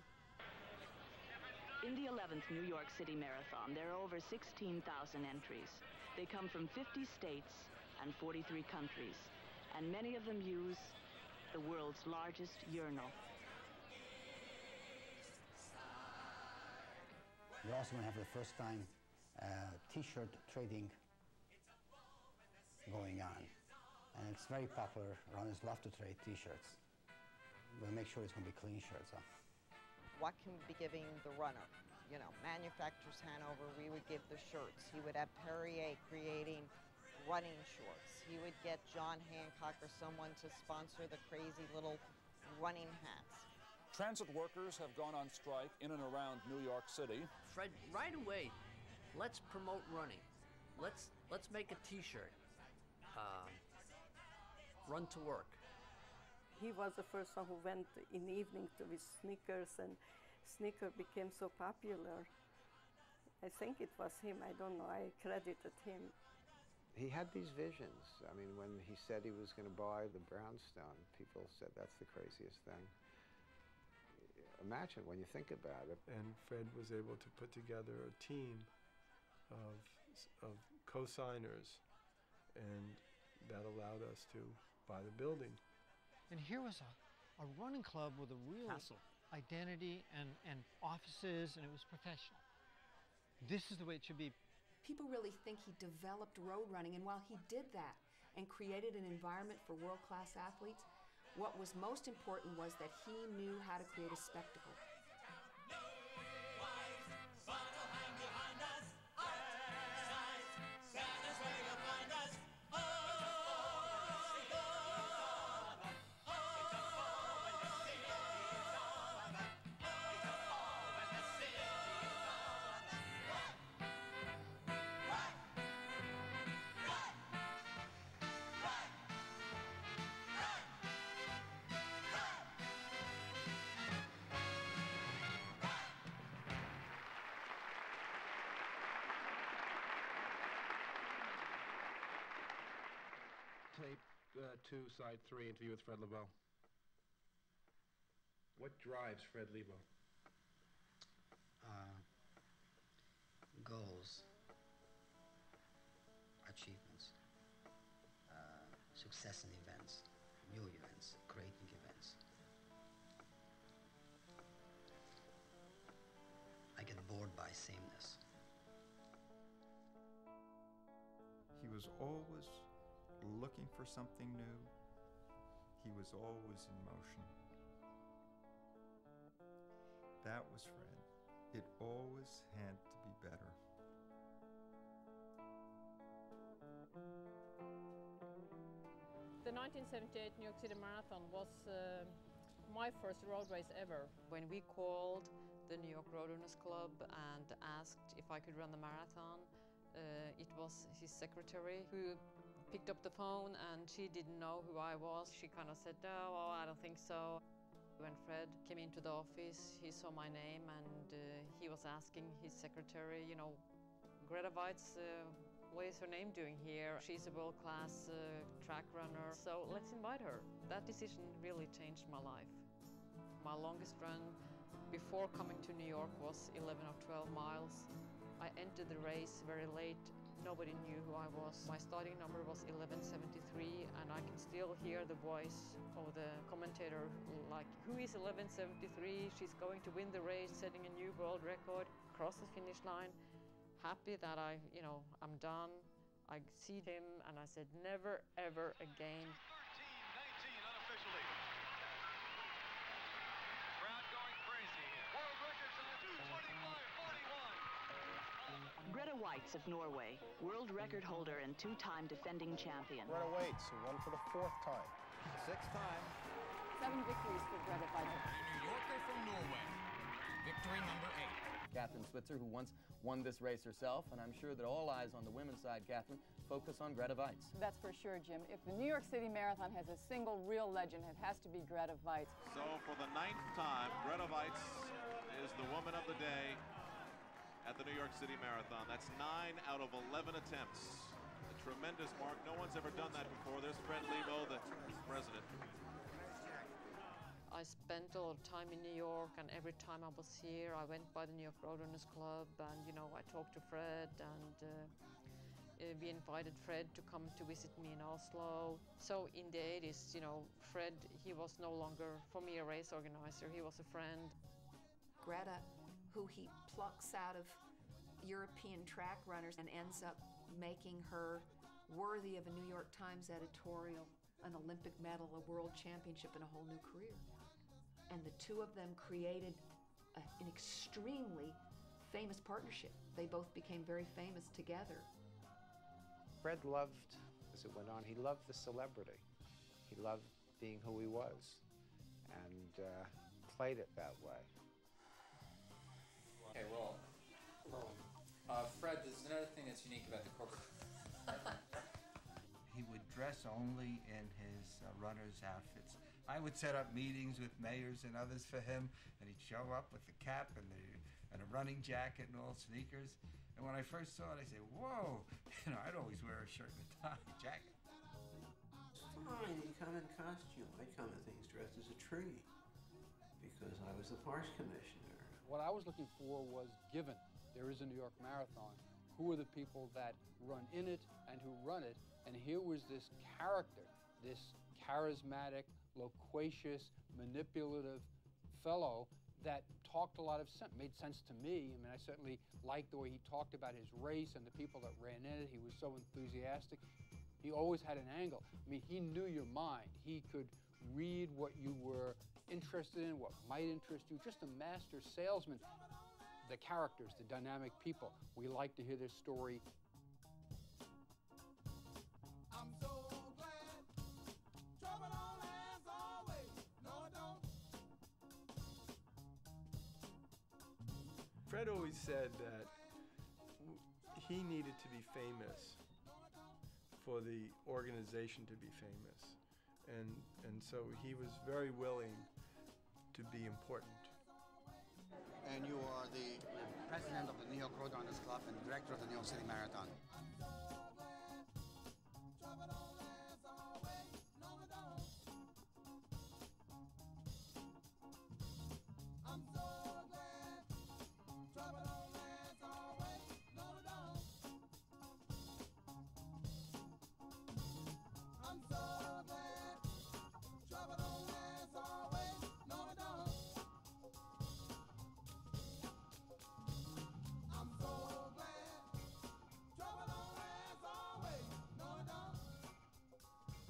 In the 11th New York City Marathon, there are over 16,000 entries. They come from 50 states and 43 countries, and many of them use the world's largest urinal. We're also going to have for the first time T-shirt trading going on. And it's very popular. Runners love to trade T-shirts. We'll make sure it's going to be clean shirts. What can we be giving the runner? You know, Manufacturers Hanover, we would give the shirts. He would have Perrier creating running shorts. He would get John Hancock or someone to sponsor the crazy little running hats. Transit workers have gone on strike in and around New York City. Fred, right away, let's promote running. Let's make a T-shirt. Run to work. He was the first one who went in the evening with sneakers, and sneaker became so popular. I think it was him. I don't know. I credited him. He had these visions. I mean, when he said he was going to buy the brownstone, people said that's the craziest thing. Imagine when you think about it. And Fred was able to put together a team of co-signers, and that allowed us to buy the building. And here was a running club with a real identity and offices, and it was professional. This is the way it should be. People really think he developed road running, and while he did that and created an environment for world-class athletes, what was most important was that he knew how to create a spectacle. Tape 2, side 3, interview with Fred Lebow. What drives Fred Lebow? Goals, achievements, success in events, new events, creating events. I get bored by sameness. He was always looking for something new. He was always in motion. That was Fred. It always had to be better. The 1978 New York City Marathon was my first road race ever. When we called the New York Road Runners Club and asked if I could run the marathon, it was his secretary who picked up the phone, and she didn't know who I was. She kind of said, "No, I don't think so." When Fred came into the office, he saw my name, and he was asking his secretary, you know, Greta Weitz, what is her name doing here? She's a world-class track runner, so let's invite her. That decision really changed my life. My longest run before coming to New York was 11 or 12 miles. I entered the race very late. Nobody knew who I was. My starting number was 1173, and I can still hear the voice of the commentator, like, who is 1173? She's going to win the race, setting a new world record. Cross the finish line, happy that I'm done. I see him, and I said, never, ever again. 13:19 unofficially. Crowd going crazy here. World records on 2:25:41. Greta Weitz of Norway, world record holder and two-time defending champion. Greta Weitz, who won for the 4th time. 6th time. 7 victories for Greta Weitz. And a New Yorker from Norway. Victory number 8. Catherine Switzer, who once won this race herself, and I'm sure that all eyes on the women's side, Catherine, focus on Greta Weitz. That's for sure, Jim. If the New York City Marathon has a single real legend, it has to be Greta Weitz. So for the 9th time, Greta Weitz is the woman of the day. at the New York City Marathon. That's 9 out of 11 attempts. A tremendous mark. No one's ever done that before. There's Fred Lebow, the president. I spent a lot of time in New York, and every time I was here, I went by the New York Roadrunners Club, and I talked to Fred, and we invited Fred to come to visit me in Oslo. So in the 80s, Fred, he was no longer, for me, a race organizer. He was a friend. Greta, who he plucks out of European track runners and ends up making her worthy of a New York Times editorial, an Olympic medal, a world championship, and a whole new career. And the two of them created an extremely famous partnership. They both became very famous together. Fred loved, as it went on, he loved the celebrity. He loved being who he was and played it that way. Okay, well, Fred, there's another thing that's unique about the corporate. He would dress only in his runner's outfits. I would set up meetings with mayors and others for him, and he'd show up with the cap and a running jacket and all sneakers. And when I first saw it, I said, whoa, I'd always wear a shirt and a tie jacket. It's fine, he'd come in costume. I'd come in things dressed as a tree because I was the parks commissioner. What I was looking for was, given there is a New York Marathon, who are the people that run in it and who run it? And here was this character, this charismatic, loquacious, manipulative fellow that talked a lot of sense, made sense to me. I mean, I certainly liked the way he talked about his race and the people that ran in it. He was so enthusiastic. He always had an angle. I mean, he knew your mind. He could read what you were interested in, what might interest you, just a master salesman. The characters, the dynamic people. We like to hear their story. Fred always said that he needed to be famous for the organization to be famous. And so he was very willing to be important. And you are the president of the New York Roadrunners Club and director of the New York City Marathon.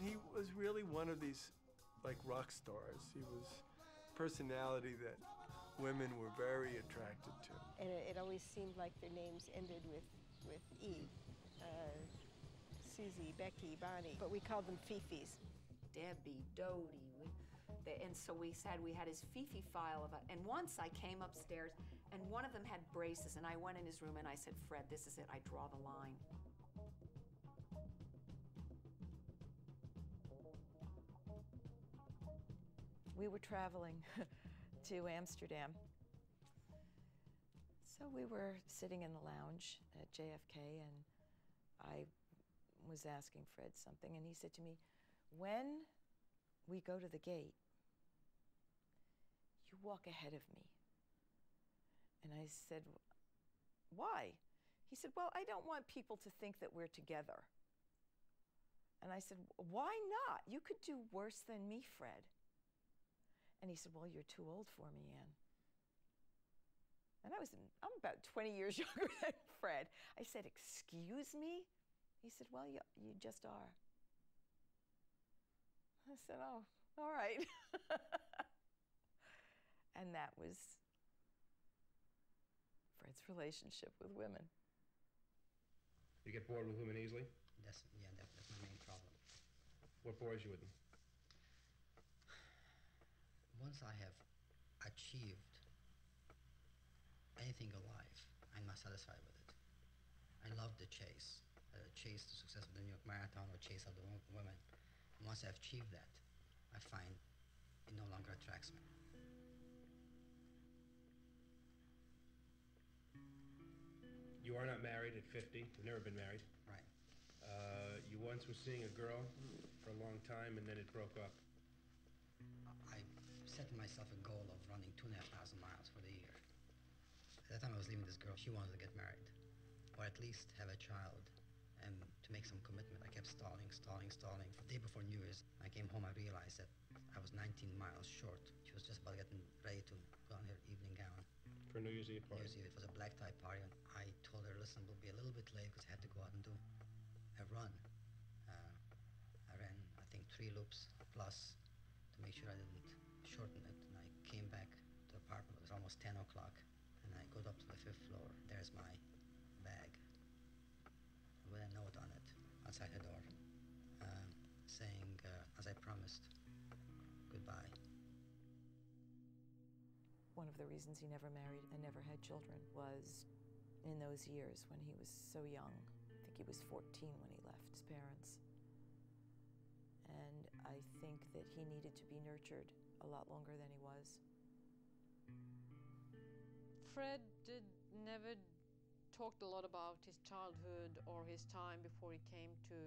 He was really one of these rock stars. He was a personality that women were very attracted to. And it always seemed like their names ended with E. Susie, Becky, Bonnie, but we called them Fifis. Debbie, Dodie, and so we said we had his Fifi file and once I came upstairs and one of them had braces and I went in his room and I said, Fred, this is it, I draw the line. We were traveling to Amsterdam. So we were sitting in the lounge at JFK and I was asking Fred something and he said to me, when we go to the gate, you walk ahead of me. And I said, why? He said, well, I don't want people to think that we're together. And I said, why not? You could do worse than me, Fred. And he said, well, you're too old for me, Ann. And I'm about 20 years younger than Fred. I said, excuse me? He said, well, you just are. I said, oh, all right. And that was Fred's relationship with women. You get bored with women easily? That's my main problem. What bores you with them? Once I have achieved anything in life, I'm not satisfied with it. I love the chase. Chase the success of the New York Marathon or chase of the women. And once I've achieved that, I find it no longer attracts me. married at 50. You've never been married. Right. You once were seeing a girl for a long time, and then it broke up. I set myself a goal of running 2,500 miles for the year. At the time I was leaving this girl, she wanted to get married, or at least have a child, and to make some commitment. I kept stalling. The day before New Year's, I came home, I realized that I was 19 miles short. She was just about getting ready to put on her evening gown. For New Year's Eve party? New Year's Eve, it was a black tie party. And I told her, listen, we'll be a little bit late because I had to go out and do a run. I ran, I think, 3 loops plus to make sure I didn't shorten it. And I came back to the apartment. It was almost 10 o'clock. And I got up to the 5th floor. There's my bag with a note on it outside her door, saying, as I promised, goodbye. One of the reasons he never married and never had children was in those years when he was so young. I think he was 14 when he left his parents. And I think that he needed to be nurtured a lot longer than he was. Fred never talked a lot about his childhood or his time before he came to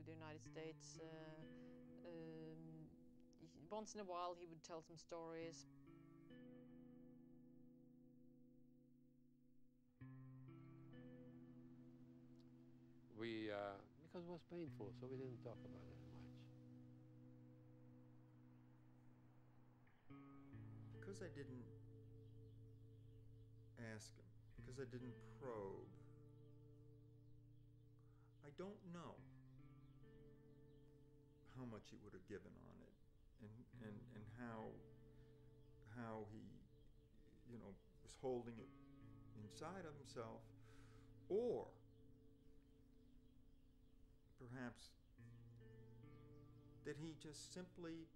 the United States. Once in a while he would tell some stories. Because it was painful, so we didn't talk about it much. Because I didn't ask him, because I didn't probe, I don't know how much he would have given on it, and how he, was holding it inside of himself, or perhaps that he just simply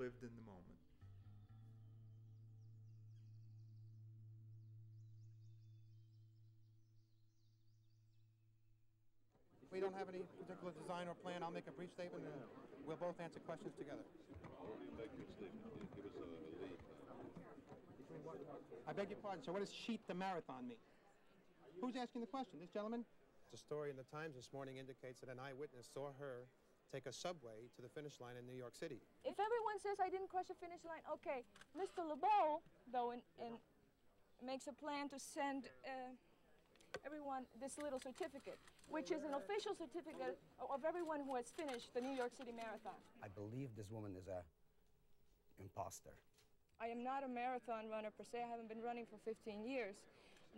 lived in the moment. We don't have any particular design or plan. I'll make a brief statement and we'll both answer questions together. What do you make your statement? Give us a lead. I beg your pardon, sir. What does sheet the marathon mean? Who's asking the question? This gentleman? The story in the Times this morning indicates that an eyewitness saw her take a subway to the finish line in New York City. If everyone says I didn't cross the finish line, okay. Mr. Lebow, though, makes a plan to send everyone this little certificate, which is an official certificate of everyone who has finished the New York City Marathon. I believe this woman is a imposter. I am not a marathon runner per se. I haven't been running for 15 years.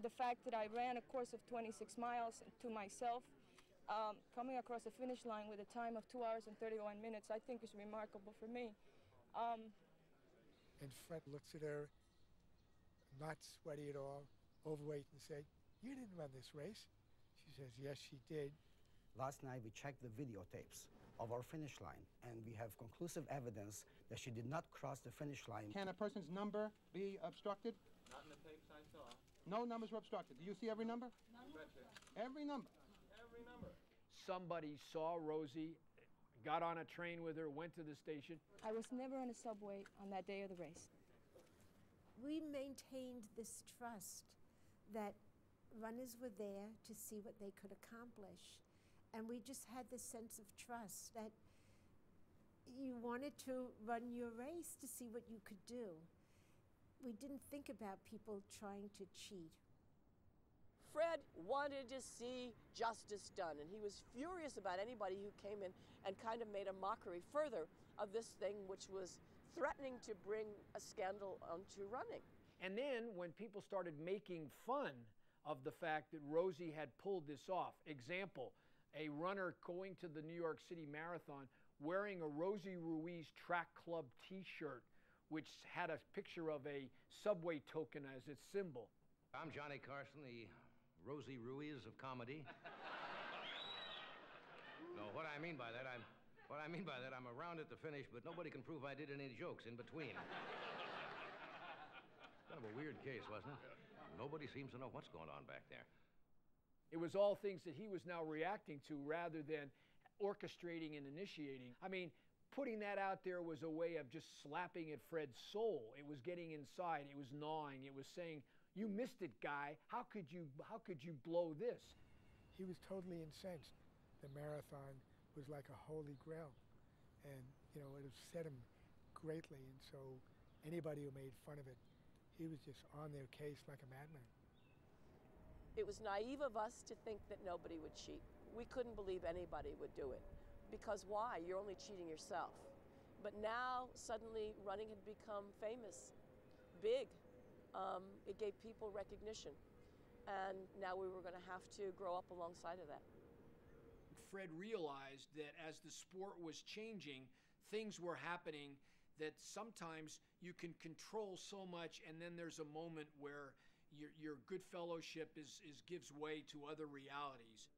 The fact that I ran a course of 26 miles to myself, coming across the finish line with a time of 2 hours and 31 minutes, I think is remarkable for me. And Fred looks at her, not sweaty at all, overweight, and said, "You didn't run this race." She says, "Yes, she did." Last night we checked the videotapes of our finish line, and we have conclusive evidence that she did not cross the finish line. Can a person's number be obstructed? Not in the tapes I saw. No numbers were obstructed. Do you see every number? Every number. Every number. Somebody saw Rosie, got on a train with her, went to the station. I was never on a subway on that day of the race. We maintained this trust that runners were there to see what they could accomplish. And we just had this sense of trust that you wanted to run your race to see what you could do. We didn't think about people trying to cheat. Fred wanted to see justice done, and he was furious about anybody who came in and kind of made a mockery further of this thing, which was threatening to bring a scandal onto running. And then when people started making fun of the fact that Rosie had pulled this off, example, a runner going to the New York City Marathon wearing a Rosie Ruiz Track Club t-shirt, which had a picture of a subway token as its symbol. I'm Johnny Carson, the Rosie Ruiz of comedy. No, what I mean by that, I'm around at the finish, but nobody can prove I did any jokes in between. Kind of a weird case, wasn't it? Nobody seems to know what's going on back there. It was all things that he was now reacting to rather than orchestrating and initiating. I mean, putting that out there was a way of just slapping at Fred's soul. It was getting inside. It was gnawing. It was saying, You missed it, guy. How could you blow this? He was totally incensed. The marathon was like a holy grail. And, you know, it upset him greatly. And so anybody who made fun of it, he was just on their case like a madman. It was naive of us to think that nobody would cheat. We couldn't believe anybody would do it. Because why? You're only cheating yourself. But now, suddenly, running had become famous, big. It gave people recognition. And now we were going to have to grow up alongside of that. Fred realized that as the sport was changing, things were happening that sometimes you can control so much, and then there's a moment where your good fellowship gives way to other realities.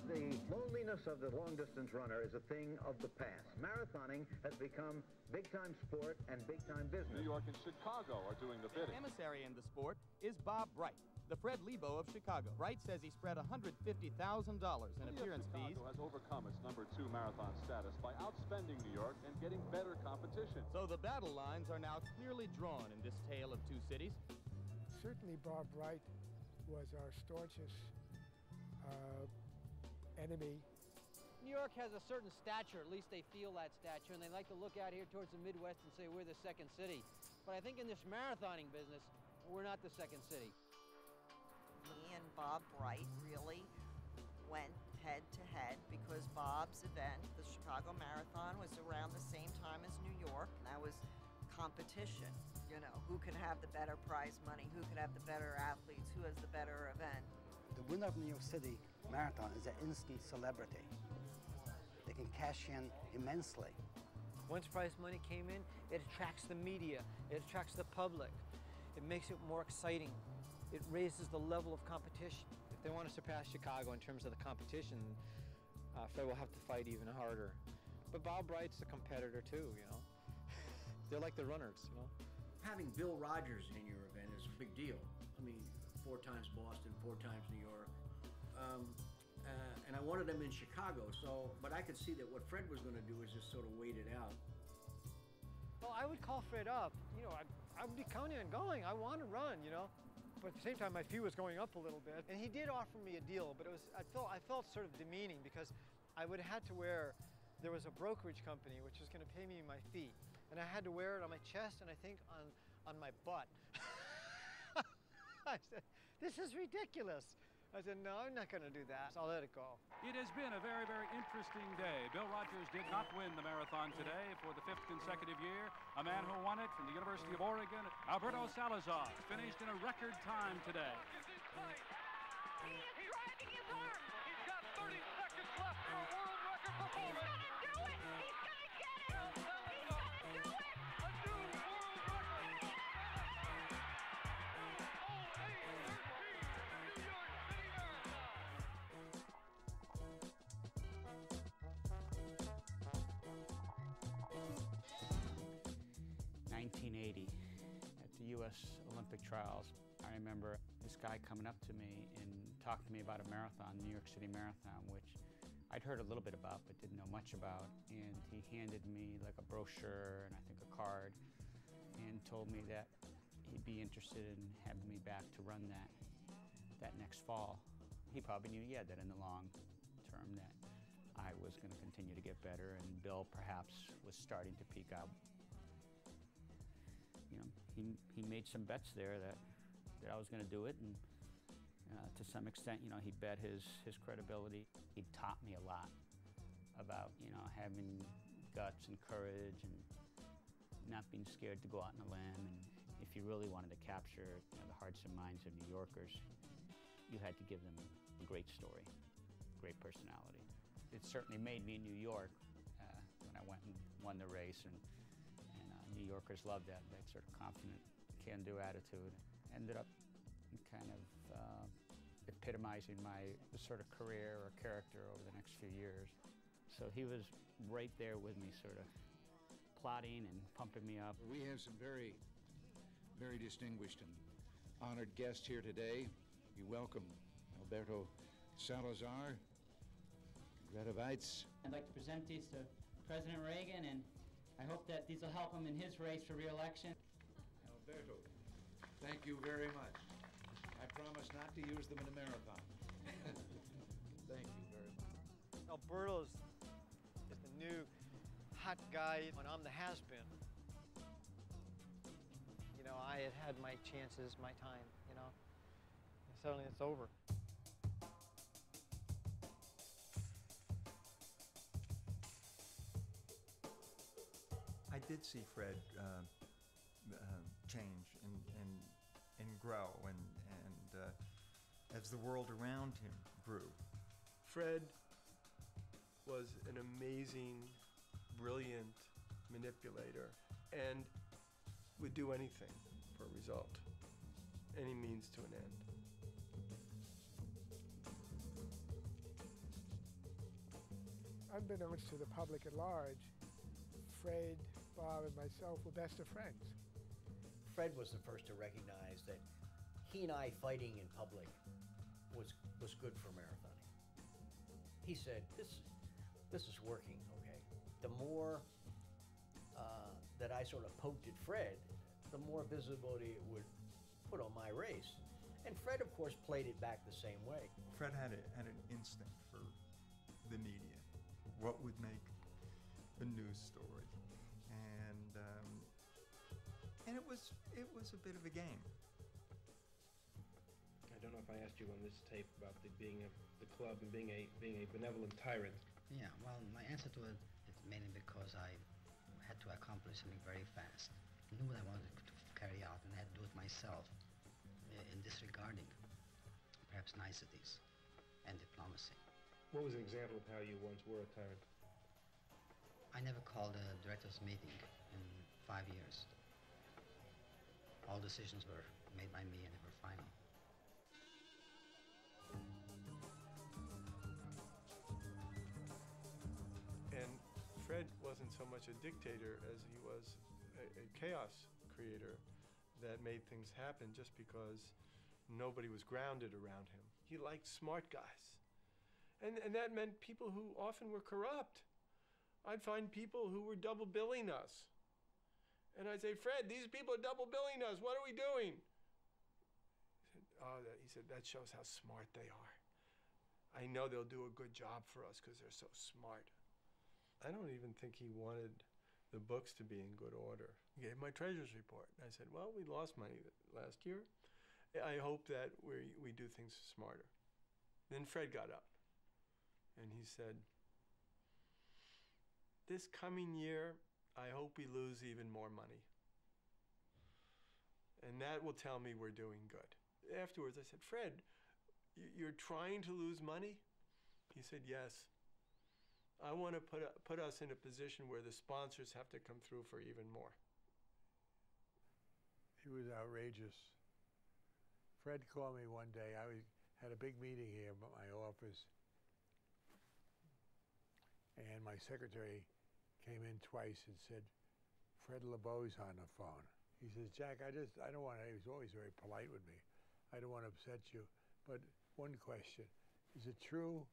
The loneliness of the long-distance runner is a thing of the past. Marathoning has become big-time sport and big-time business. New York and Chicago are doing the bidding. Emissary in the sport is Bob Bright, the Fred Lebow of Chicago. Bright says he spread $150,000 in appearance fees. Chicago has overcome its #2 marathon status by outspending New York and getting better competition. So the battle lines are now clearly drawn in this tale of two cities. Certainly Bob Bright was our staunchest enemy. New York has a certain stature, at least they feel that stature, and they like to look out here towards the Midwest and say we're the second city. But I think in this marathoning business, we're not the second city. Me and Bob Bright really went head to head because Bob's event, the Chicago Marathon, was around the same time as New York. And that was competition, you know, who could have the better prize money, who could have the better athletes, who has the better event. The winner of New York City Marathon is an instant celebrity. They can cash in immensely. Once prize money came in, it attracts the media, it attracts the public. It makes it more exciting. It raises the level of competition. If they want to surpass Chicago in terms of the competition, Fred will have to fight even harder. But Bob Bright's a competitor too, you know. They're like the runners, you know. Having Bill Rogers in your event is a big deal. I mean, 4 times Boston, 4 times New York. And I wanted him in Chicago, but I could see that what Fred was going to do is just sort of wait it out. Well, I would call Fred up. You know, I would be counting on going. I want to run, you know. But at the same time, my fee was going up a little bit. And he did offer me a deal, but I felt sort of demeaning because I would have had to wear, there was a brokerage company which was going to pay me my fee. And I had to wear it on my chest and I think on my butt. I said, this is ridiculous. I said, no, I'm not going to do that. I'll let it go. It has been a very, very interesting day. Bill Rogers did not win the marathon today for the 5th consecutive year. A man who won it from the University of Oregon, Alberto Salazar, finished in a record time today. He's riding his arm. He's got 30 seconds left for a world record performance. He's gonna do it. He's gonna get it. He's gonna do it. A new world record. At the U.S. Olympic trials, I remember this guy coming up to me and talking to me about a marathon, New York City Marathon, which I'd heard a little bit about but didn't know much about. And he handed me like a brochure and I think a card and told me that he'd be interested in having me back to run that next fall. He probably knew, yeah, that in the long term that I was going to continue to get better and Bill perhaps was starting to peak out. You know, he made some bets there that I was going to do it, and to some extent, you know, he bet his credibility. He taught me a lot about, you know, having guts and courage and not being scared to go out on a limb. And if you really wanted to capture, you know, the hearts and minds of New Yorkers, you had to give them a great story, great personality. It certainly made me in New York when I went and won the race, and New Yorkers loved that sort of confident, can-do attitude. Ended up kind of epitomizing my sort of career or character over the next few years. So he was right there with me, sort of plotting and pumping me up. We have some very, very distinguished and honored guests here today. We welcome Alberto Salazar, Gratis. I'd like to present these to President Reagan, and I hope that these will help him in his race for re-election. Alberto, Thank you very much. I promise not to use them in a marathon. Thank you very much. Alberto is the new hot guy when I'm the has-been. You know, I had had my chances, my time, you know, and suddenly it's over. I did see Fred change and grow, and as the world around him grew. Fred was an amazing, brilliant manipulator and would do anything for a result, any means to an end. Unbeknownst to the public at large, Fred, Bob, and myself were best of friends. Fred was the first to recognize that he and I fighting in public was good for marathoning. He said, this is working, okay? The more that I sort of poked at Fred, the more visibility it would put on my race. And Fred, of course, played it back the same way. Fred had an instinct for the media, what would make a news story, and it was a bit of a game. I don't know if I asked you on this tape about being the club and being a benevolent tyrant. Yeah, well, my answer to it is mainly because I had to accomplish something very fast. I knew what I wanted to carry out, and I had to do it myself, in disregarding perhaps niceties and diplomacy. What was an example of how you once were a tyrant? I never called a director's meeting in 5 years. All decisions were made by me and they were final. And Fred wasn't so much a dictator as he was a chaos creator that made things happen just because nobody was grounded around him. He liked smart guys. And that meant people who often were corrupt. I'd find people who were double billing us. And I'd say, Fred, these people are double billing us. What are we doing? He said, that shows how smart they are. I know they'll do a good job for us because they're so smart. I don't even think he wanted the books to be in good order. He gave my treasurer's report. I said, well, we lost money last year. I hope that we do things smarter. Then Fred got up and he said, this coming year, I hope we lose even more money. And that will tell me we're doing good. Afterwards, I said, Fred, you're trying to lose money? He said, yes. I want to put us in a position where the sponsors have to come through for even more. He was outrageous. Fred called me one day. I had a big meeting here at my office. And my secretary came in twice and said, Fred Lebow's on the phone. He says, Jack, I don't want to, he was always very polite with me. I don't want to upset you, but one question. Is it true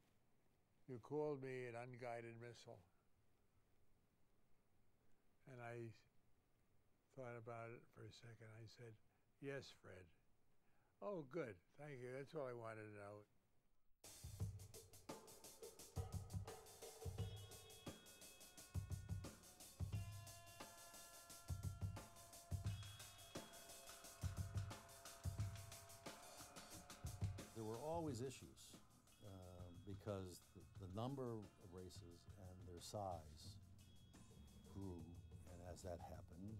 you called me an unguided missile? And I thought about it for a second. I said, yes, Fred. Oh, good. Thank you. That's all I wanted to know. There were always issues because the number of races and their size grew, and as that happened,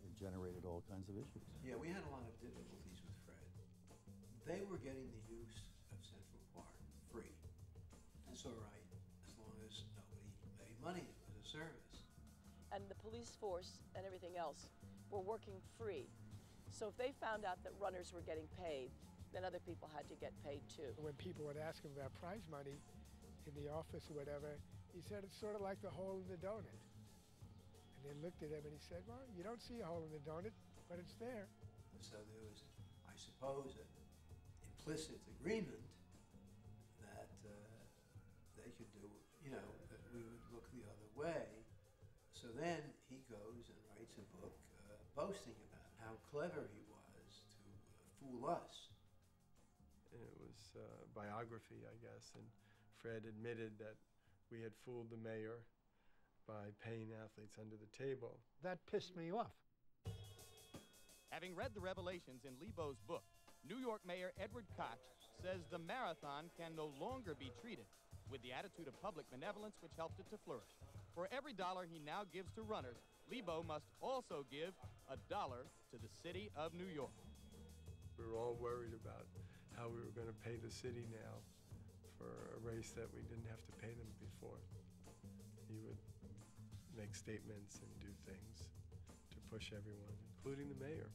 it generated all kinds of issues. Yeah, we had a lot of difficulties with Fred. They were getting the use of Central Park free. That's all right, as long as nobody made money. It was a service. And the police force and everything else were working free. So if they found out that runners were getting paid, then other people had to get paid too. When people would ask him about prize money in the office or whatever, he said it's sort of like the hole in the donut. And they looked at him and he said, well, you don't see a hole in the donut, but it's there. So there was, I suppose, an implicit agreement that they could do, that we would look the other way. So then he goes and writes a book boasting about how how clever he was to fool us. And it was biography, I guess, and Fred admitted that we had fooled the mayor by paying athletes under the table. That pissed me off. Having read the revelations in Lebow's book, New York Mayor Edward Koch says the marathon can no longer be treated with the attitude of public benevolence which helped it to flourish. For every dollar he now gives to runners, Lebow must also give $1 to the city of New York. We were all worried about how we were going to pay the city now for a race that we didn't have to pay them before. He would make statements and do things to push everyone, including the mayor.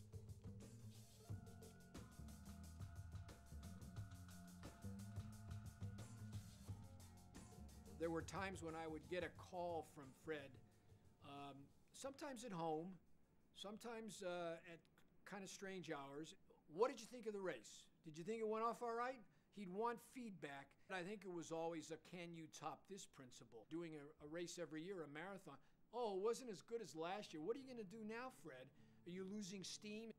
There were times when I would get a call from Fred, sometimes at home, sometimes at kind of strange hours. What did you think of the race? Did you think it went off all right? He'd want feedback. I think it was always a can you top this principle. Doing a race every year, a marathon. Oh, it wasn't as good as last year. What are you going to do now, Fred? Are you losing steam?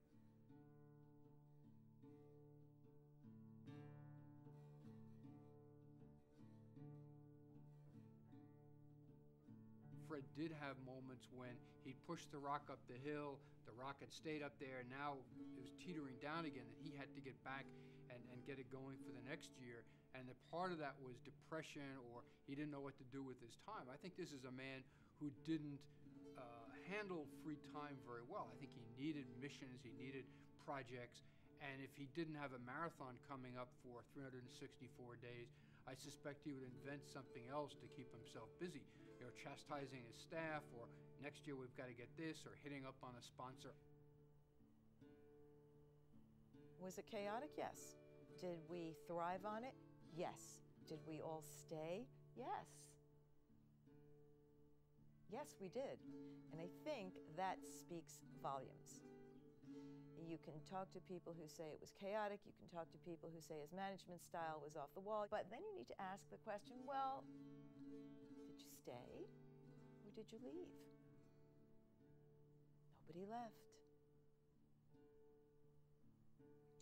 Fred did have moments when he'd pushed the rock up the hill, the rock had stayed up there, and now it was teetering down again, that he had to get back and get it going for the next year. And that part of that was depression, or he didn't know what to do with his time. I think this is a man who didn't handle free time very well. I think he needed missions, he needed projects, and if he didn't have a marathon coming up for 364 days, I suspect he would invent something else to keep himself busy. You know, chastising his staff, or next year we've got to get this, or hitting up on a sponsor. Was it chaotic? Yes. Did we thrive on it? Yes. Did we all stay? Yes. Yes, we did. And I think that speaks volumes. You can talk to people who say it was chaotic. You can talk to people who say his management style was off the wall. But then you need to ask the question, well, did you stay or did you leave? Nobody left.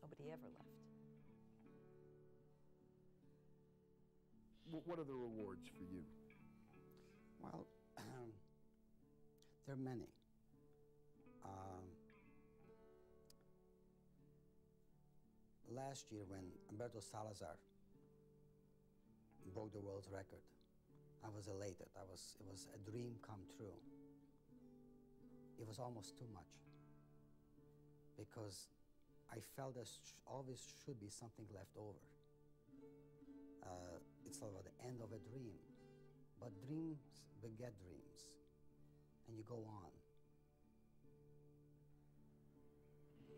Nobody ever left. What are the rewards for you? Well, there are many. Last year when Alberto Salazar broke the world record, I was elated. It was a dream come true. It was almost too much because I felt there always should be something left over. It's about the end of a dream, but dreams beget dreams, and you go on.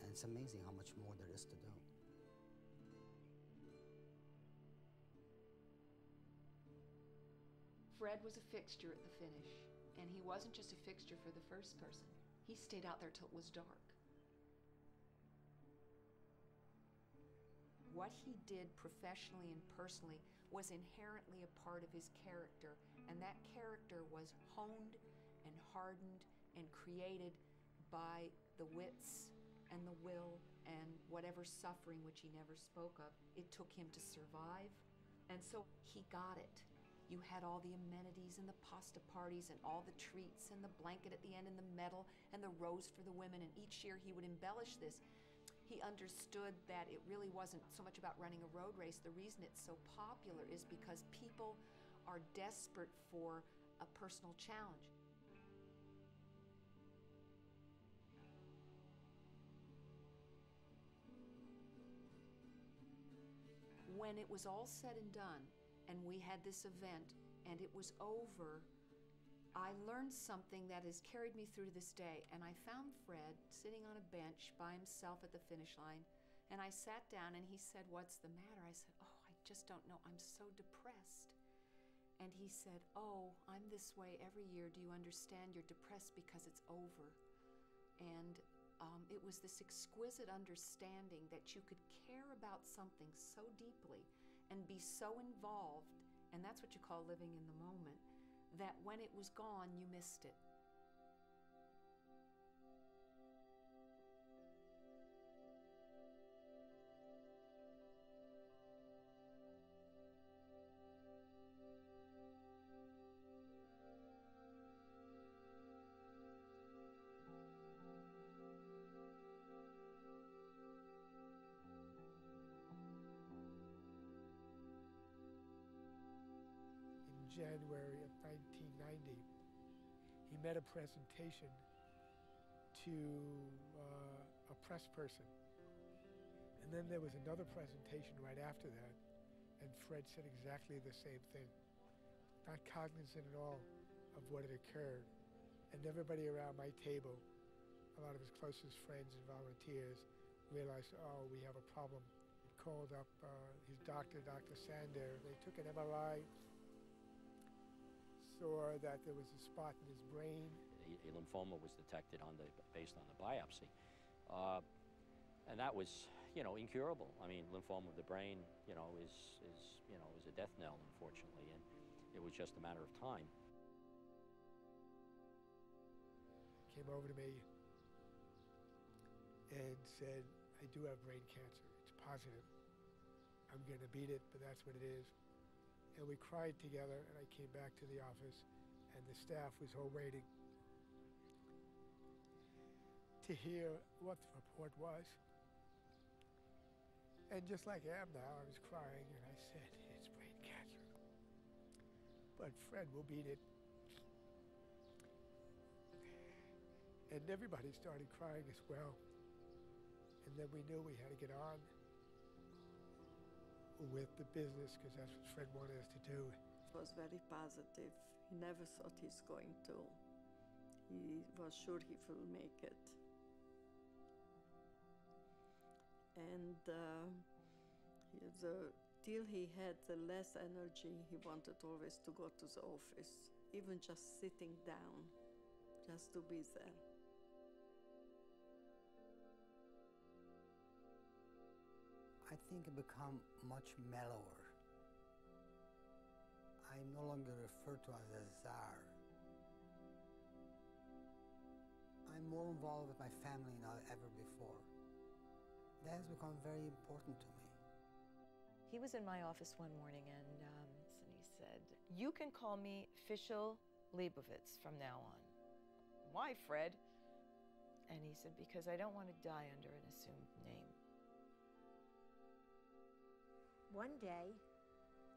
And it's amazing how much more there is to do. Fred was a fixture at the finish, and he wasn't just a fixture for the first person. He stayed out there till it was dark. What he did professionally and personally was inherently a part of his character, and that character was honed and hardened and created by the wits and the will and whatever suffering which he never spoke of. It took him to survive, and so he got it. You had all the amenities and the pasta parties and all the treats and the blanket at the end and the medal and the rose for the women, and each year he would embellish this. He understood that it really wasn't so much about running a road race. The reason it's so popular is because people are desperate for a personal challenge. When it was all said and done, and we had this event, and it was over, I learned something that has carried me through to this day. And I found Fred sitting on a bench by himself at the finish line, and I sat down and he said, "What's the matter?" I said, "Oh, I just don't know. I'm so depressed." And he said, "Oh, I'm this way every year. Do you understand? You're depressed because it's over." And it was this exquisite understanding that you could care about something so deeply and be so involved, and that's what you call living in the moment, that when it was gone, you missed it. January of 1990, he made a presentation to a press person. And then there was another presentation right after that, and Fred said exactly the same thing, not cognizant at all of what had occurred. And everybody around my table, a lot of his closest friends and volunteers, realized, oh, we have a problem. He called up his doctor, Dr. Sander. They took an MRI, saw that there was a spot in his brain. A lymphoma was detected based on the biopsy. And that was, incurable. I mean, lymphoma of the brain, is a death knell, unfortunately, and it was just a matter of time. Came over to me and said, I do have brain cancer. It's positive. I'm going to beat it, but that's what it is. And we cried together, and I came back to the office, and the staff was all waiting to hear what the report was. And just like I am now, I was crying, and I said, it's brain cancer. But Fred will beat it. And everybody started crying as well. And then we knew we had to get on with the business, because that's what Fred wanted us to do. He was very positive. He never thought he's going to. He was sure he will make it. And till he had the less energy, he wanted always to go to the office, even just sitting down, just to be there. I think I become much mellower. I no longer refer to as a czar. I'm more involved with my family now than ever before. That has become very important to me. He was in my office one morning and he said, you can call me Fischl Leibowitz from now on. Why, Fred? And he said, because I don't want to die under an assumed name. One day,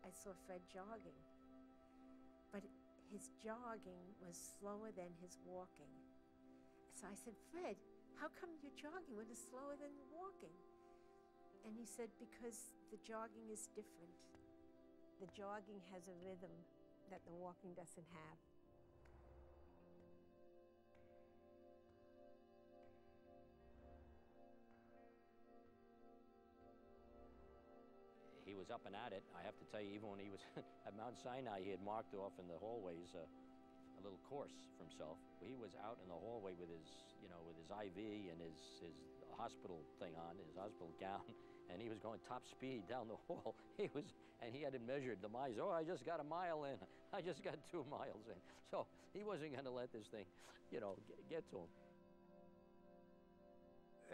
I saw Fred jogging, but his jogging was slower than his walking. So I said, Fred, how come you're jogging when it's slower than walking? And he said, because the jogging is different. The jogging has a rhythm that the walking doesn't have. He was up and at it. I have to tell you, even when he was at Mount Sinai, he had marked off in the hallways a little course for himself. He was out in the hallway with his, with his IV and his hospital thing on, his hospital gown, and he was going top speed down the hall. He had it measured, the miles. Oh, I just got a mile in. I just got 2 miles in. So he wasn't going to let this thing, get to him.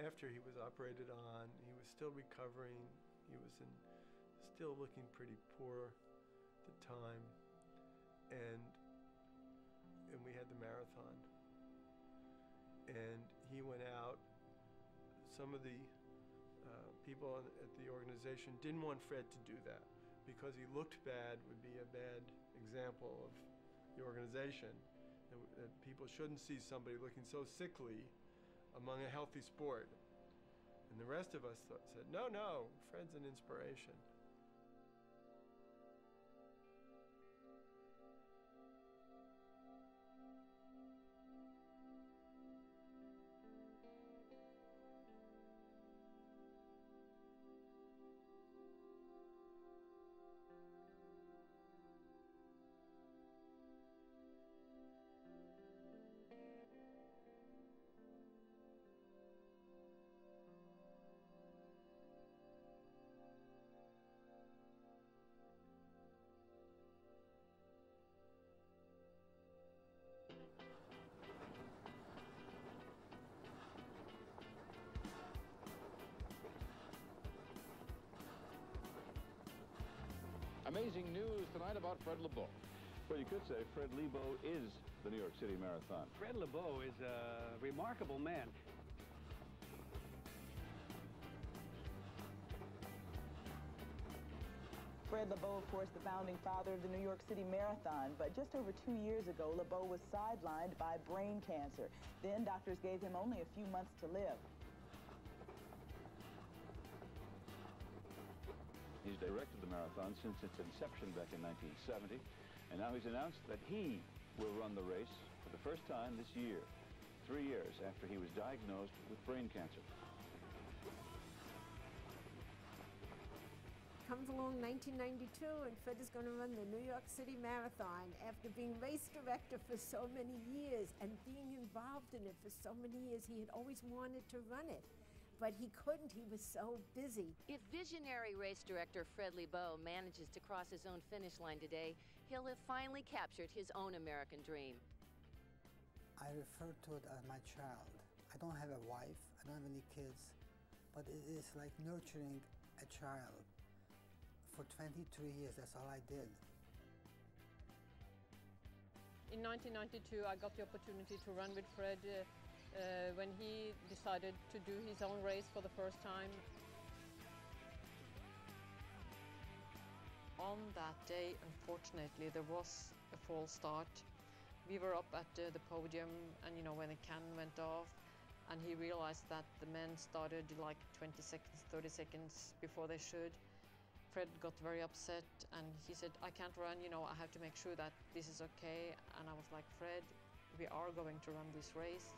After he was operated on, he was still recovering. He was still looking pretty poor at the time, and we had the marathon. And he went out. Some of the people at the organization didn't want Fred to do that because he looked bad, would be a bad example of the organization. That people shouldn't see somebody looking so sickly among a healthy sport. And the rest of us said, no, Fred's an inspiration. Amazing news tonight about Fred Lebow. Well, you could say Fred Lebow is the New York City Marathon. Fred Lebow is a remarkable man. Fred Lebow, of course, the founding father of the New York City Marathon. But just over 2 years ago, Lebow was sidelined by brain cancer. Then doctors gave him only a few months to live. He's directed the marathon since its inception back in 1970, and now he's announced that he will run the race for the first time this year, 3 years after he was diagnosed with brain cancer. Comes along 1992, and Fred is going to run the New York City Marathon after being race director for so many years and being involved in it for so many years. He had always wanted to run it, but he couldn't. He was so busy. If visionary race director Fred Lebow manages to cross his own finish line today, he'll have finally captured his own American dream. I refer to it as my child. I don't have a wife, I don't have any kids, but it is like nurturing a child. For 23 years, that's all I did. In 1992, I got the opportunity to run with Fred when he decided to do his own race for the first time. On that day, unfortunately, there was a false start. We were up at the podium, and when the cannon went off, and he realized that the men started like 20 seconds, 30 seconds before they should. Fred got very upset, and he said, I can't run, I have to make sure that this is okay. And I was like, Fred, we are going to run this race.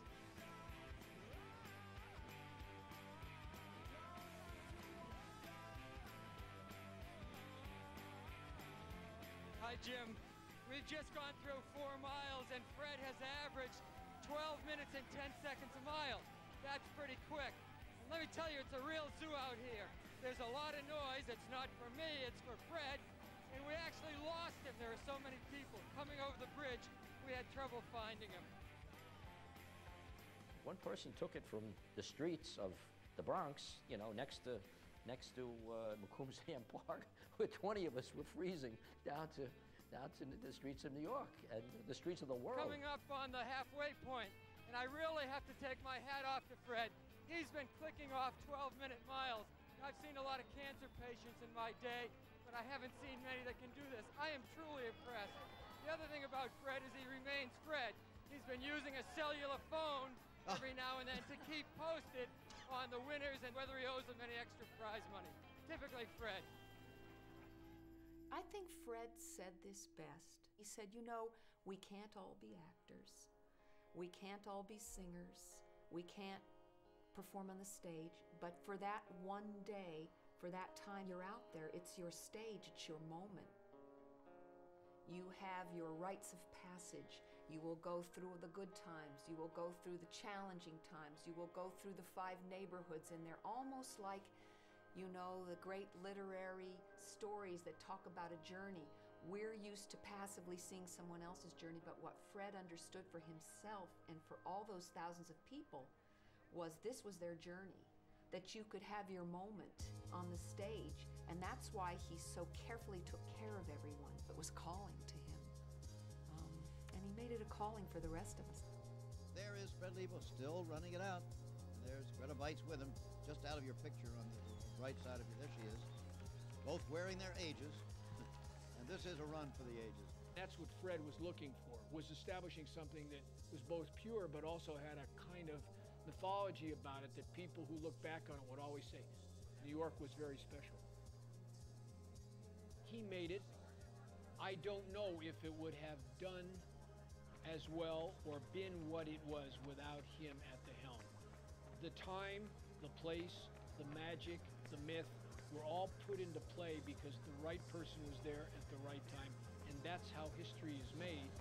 Hi, Jim. We've just gone through 4 miles, and Fred has averaged 12 minutes and 10 seconds a mile. That's pretty quick. And let me tell you, it's a real zoo out here. There's a lot of noise. It's not for me, it's for Fred. And we actually lost him. There are so many people coming over the bridge, we had trouble finding him. One person took it from the streets of the Bronx, next to Macomb Park, where 20 of us were freezing, down to the streets of New York and the streets of the world. Coming up on the halfway point, and I really have to take my hat off to Fred. He's been clicking off 12-minute miles. I've seen a lot of cancer patients in my day, but I haven't seen many that can do this. I am truly impressed. The other thing about Fred is he remains Fred. He's been using a cellular phone every now and then to keep posted on the winners and whether he owes them any extra prize money. Typically Fred. I think Fred said this best. He said, we can't all be actors. We can't all be singers. We can't perform on the stage, but for that one day, for that time you're out there, it's your stage, it's your moment. You have your rites of passage. You will go through the good times, you will go through the challenging times, you will go through the 5 neighborhoods, and they're almost like, the great literary stories that talk about a journey. We're used to passively seeing someone else's journey, but what Fred understood for himself and for all those thousands of people was this was their journey, that you could have your moment on the stage, and that's why he so carefully took care of everyone that was calling to him. And he made it a calling for the rest of us. There is Fred Lebow still running it out. There's Greta Weitz with him, just out of your picture on the right side of you. There she is. Both wearing their ages, and this is a run for the ages. That's what Fred was looking for, was establishing something that was both pure but also had a kind of mythology about it that people who look back on it would always say, New York was very special. He made it. I don't know if it would have done as well or been what it was without him at the helm. The time, the place, the magic, the myth were all put into play because the right person was there at the right time, and that's how history is made.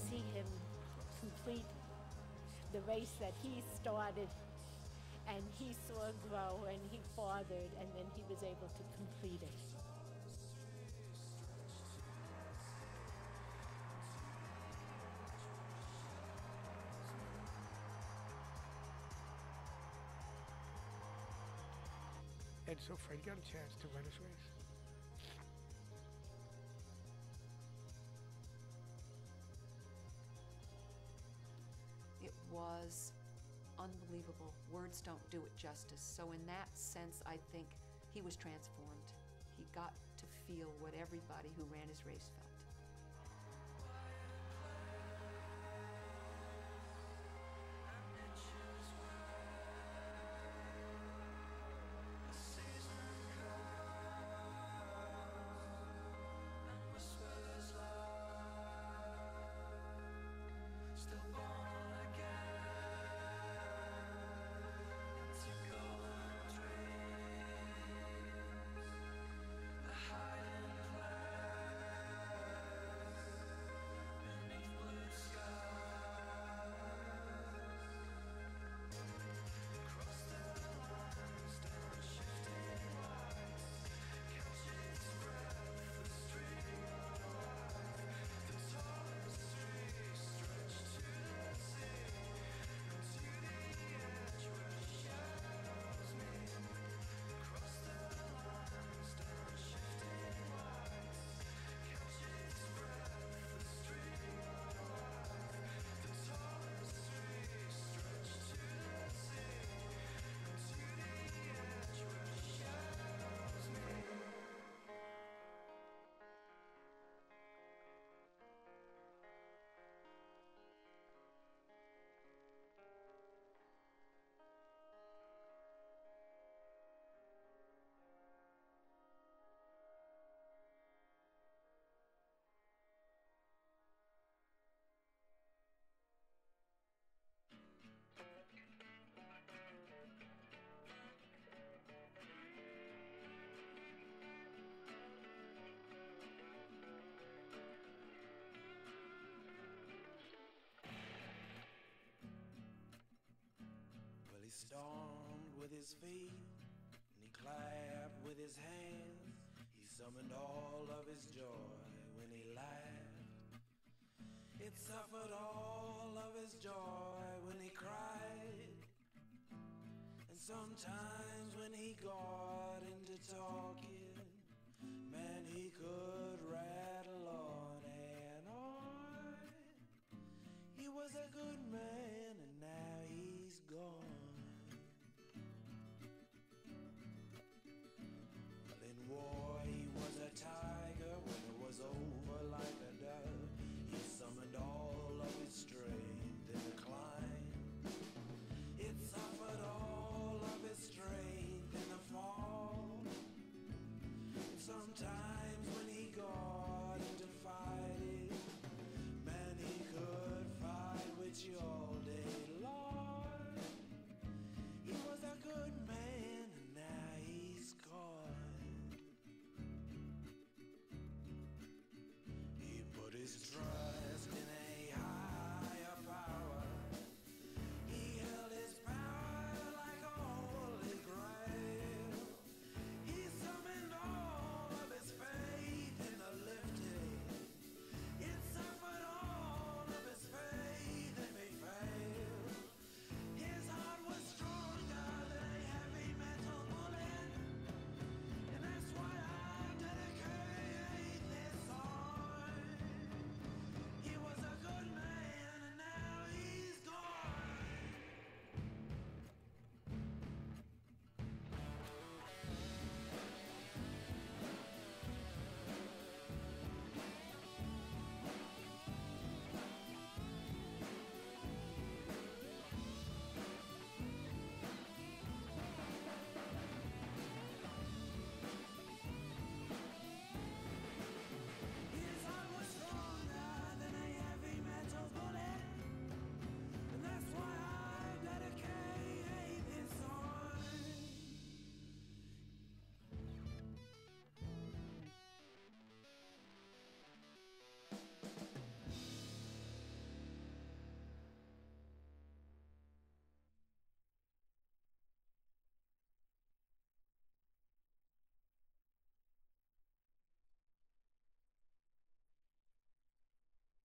See him complete the race that he started And he saw it grow, and he fathered, and then he was able to complete it. And so Fred got a chance to run his race. It was unbelievable. Words don't do it justice. So in that sense, I think he was transformed. He got to feel what everybody who ran his race felt. Stormed with his feet, and he clapped with his hands. He summoned all of his joy when he laughed. It suffered all of his joy when he cried. And sometimes when he got into talking, man, he could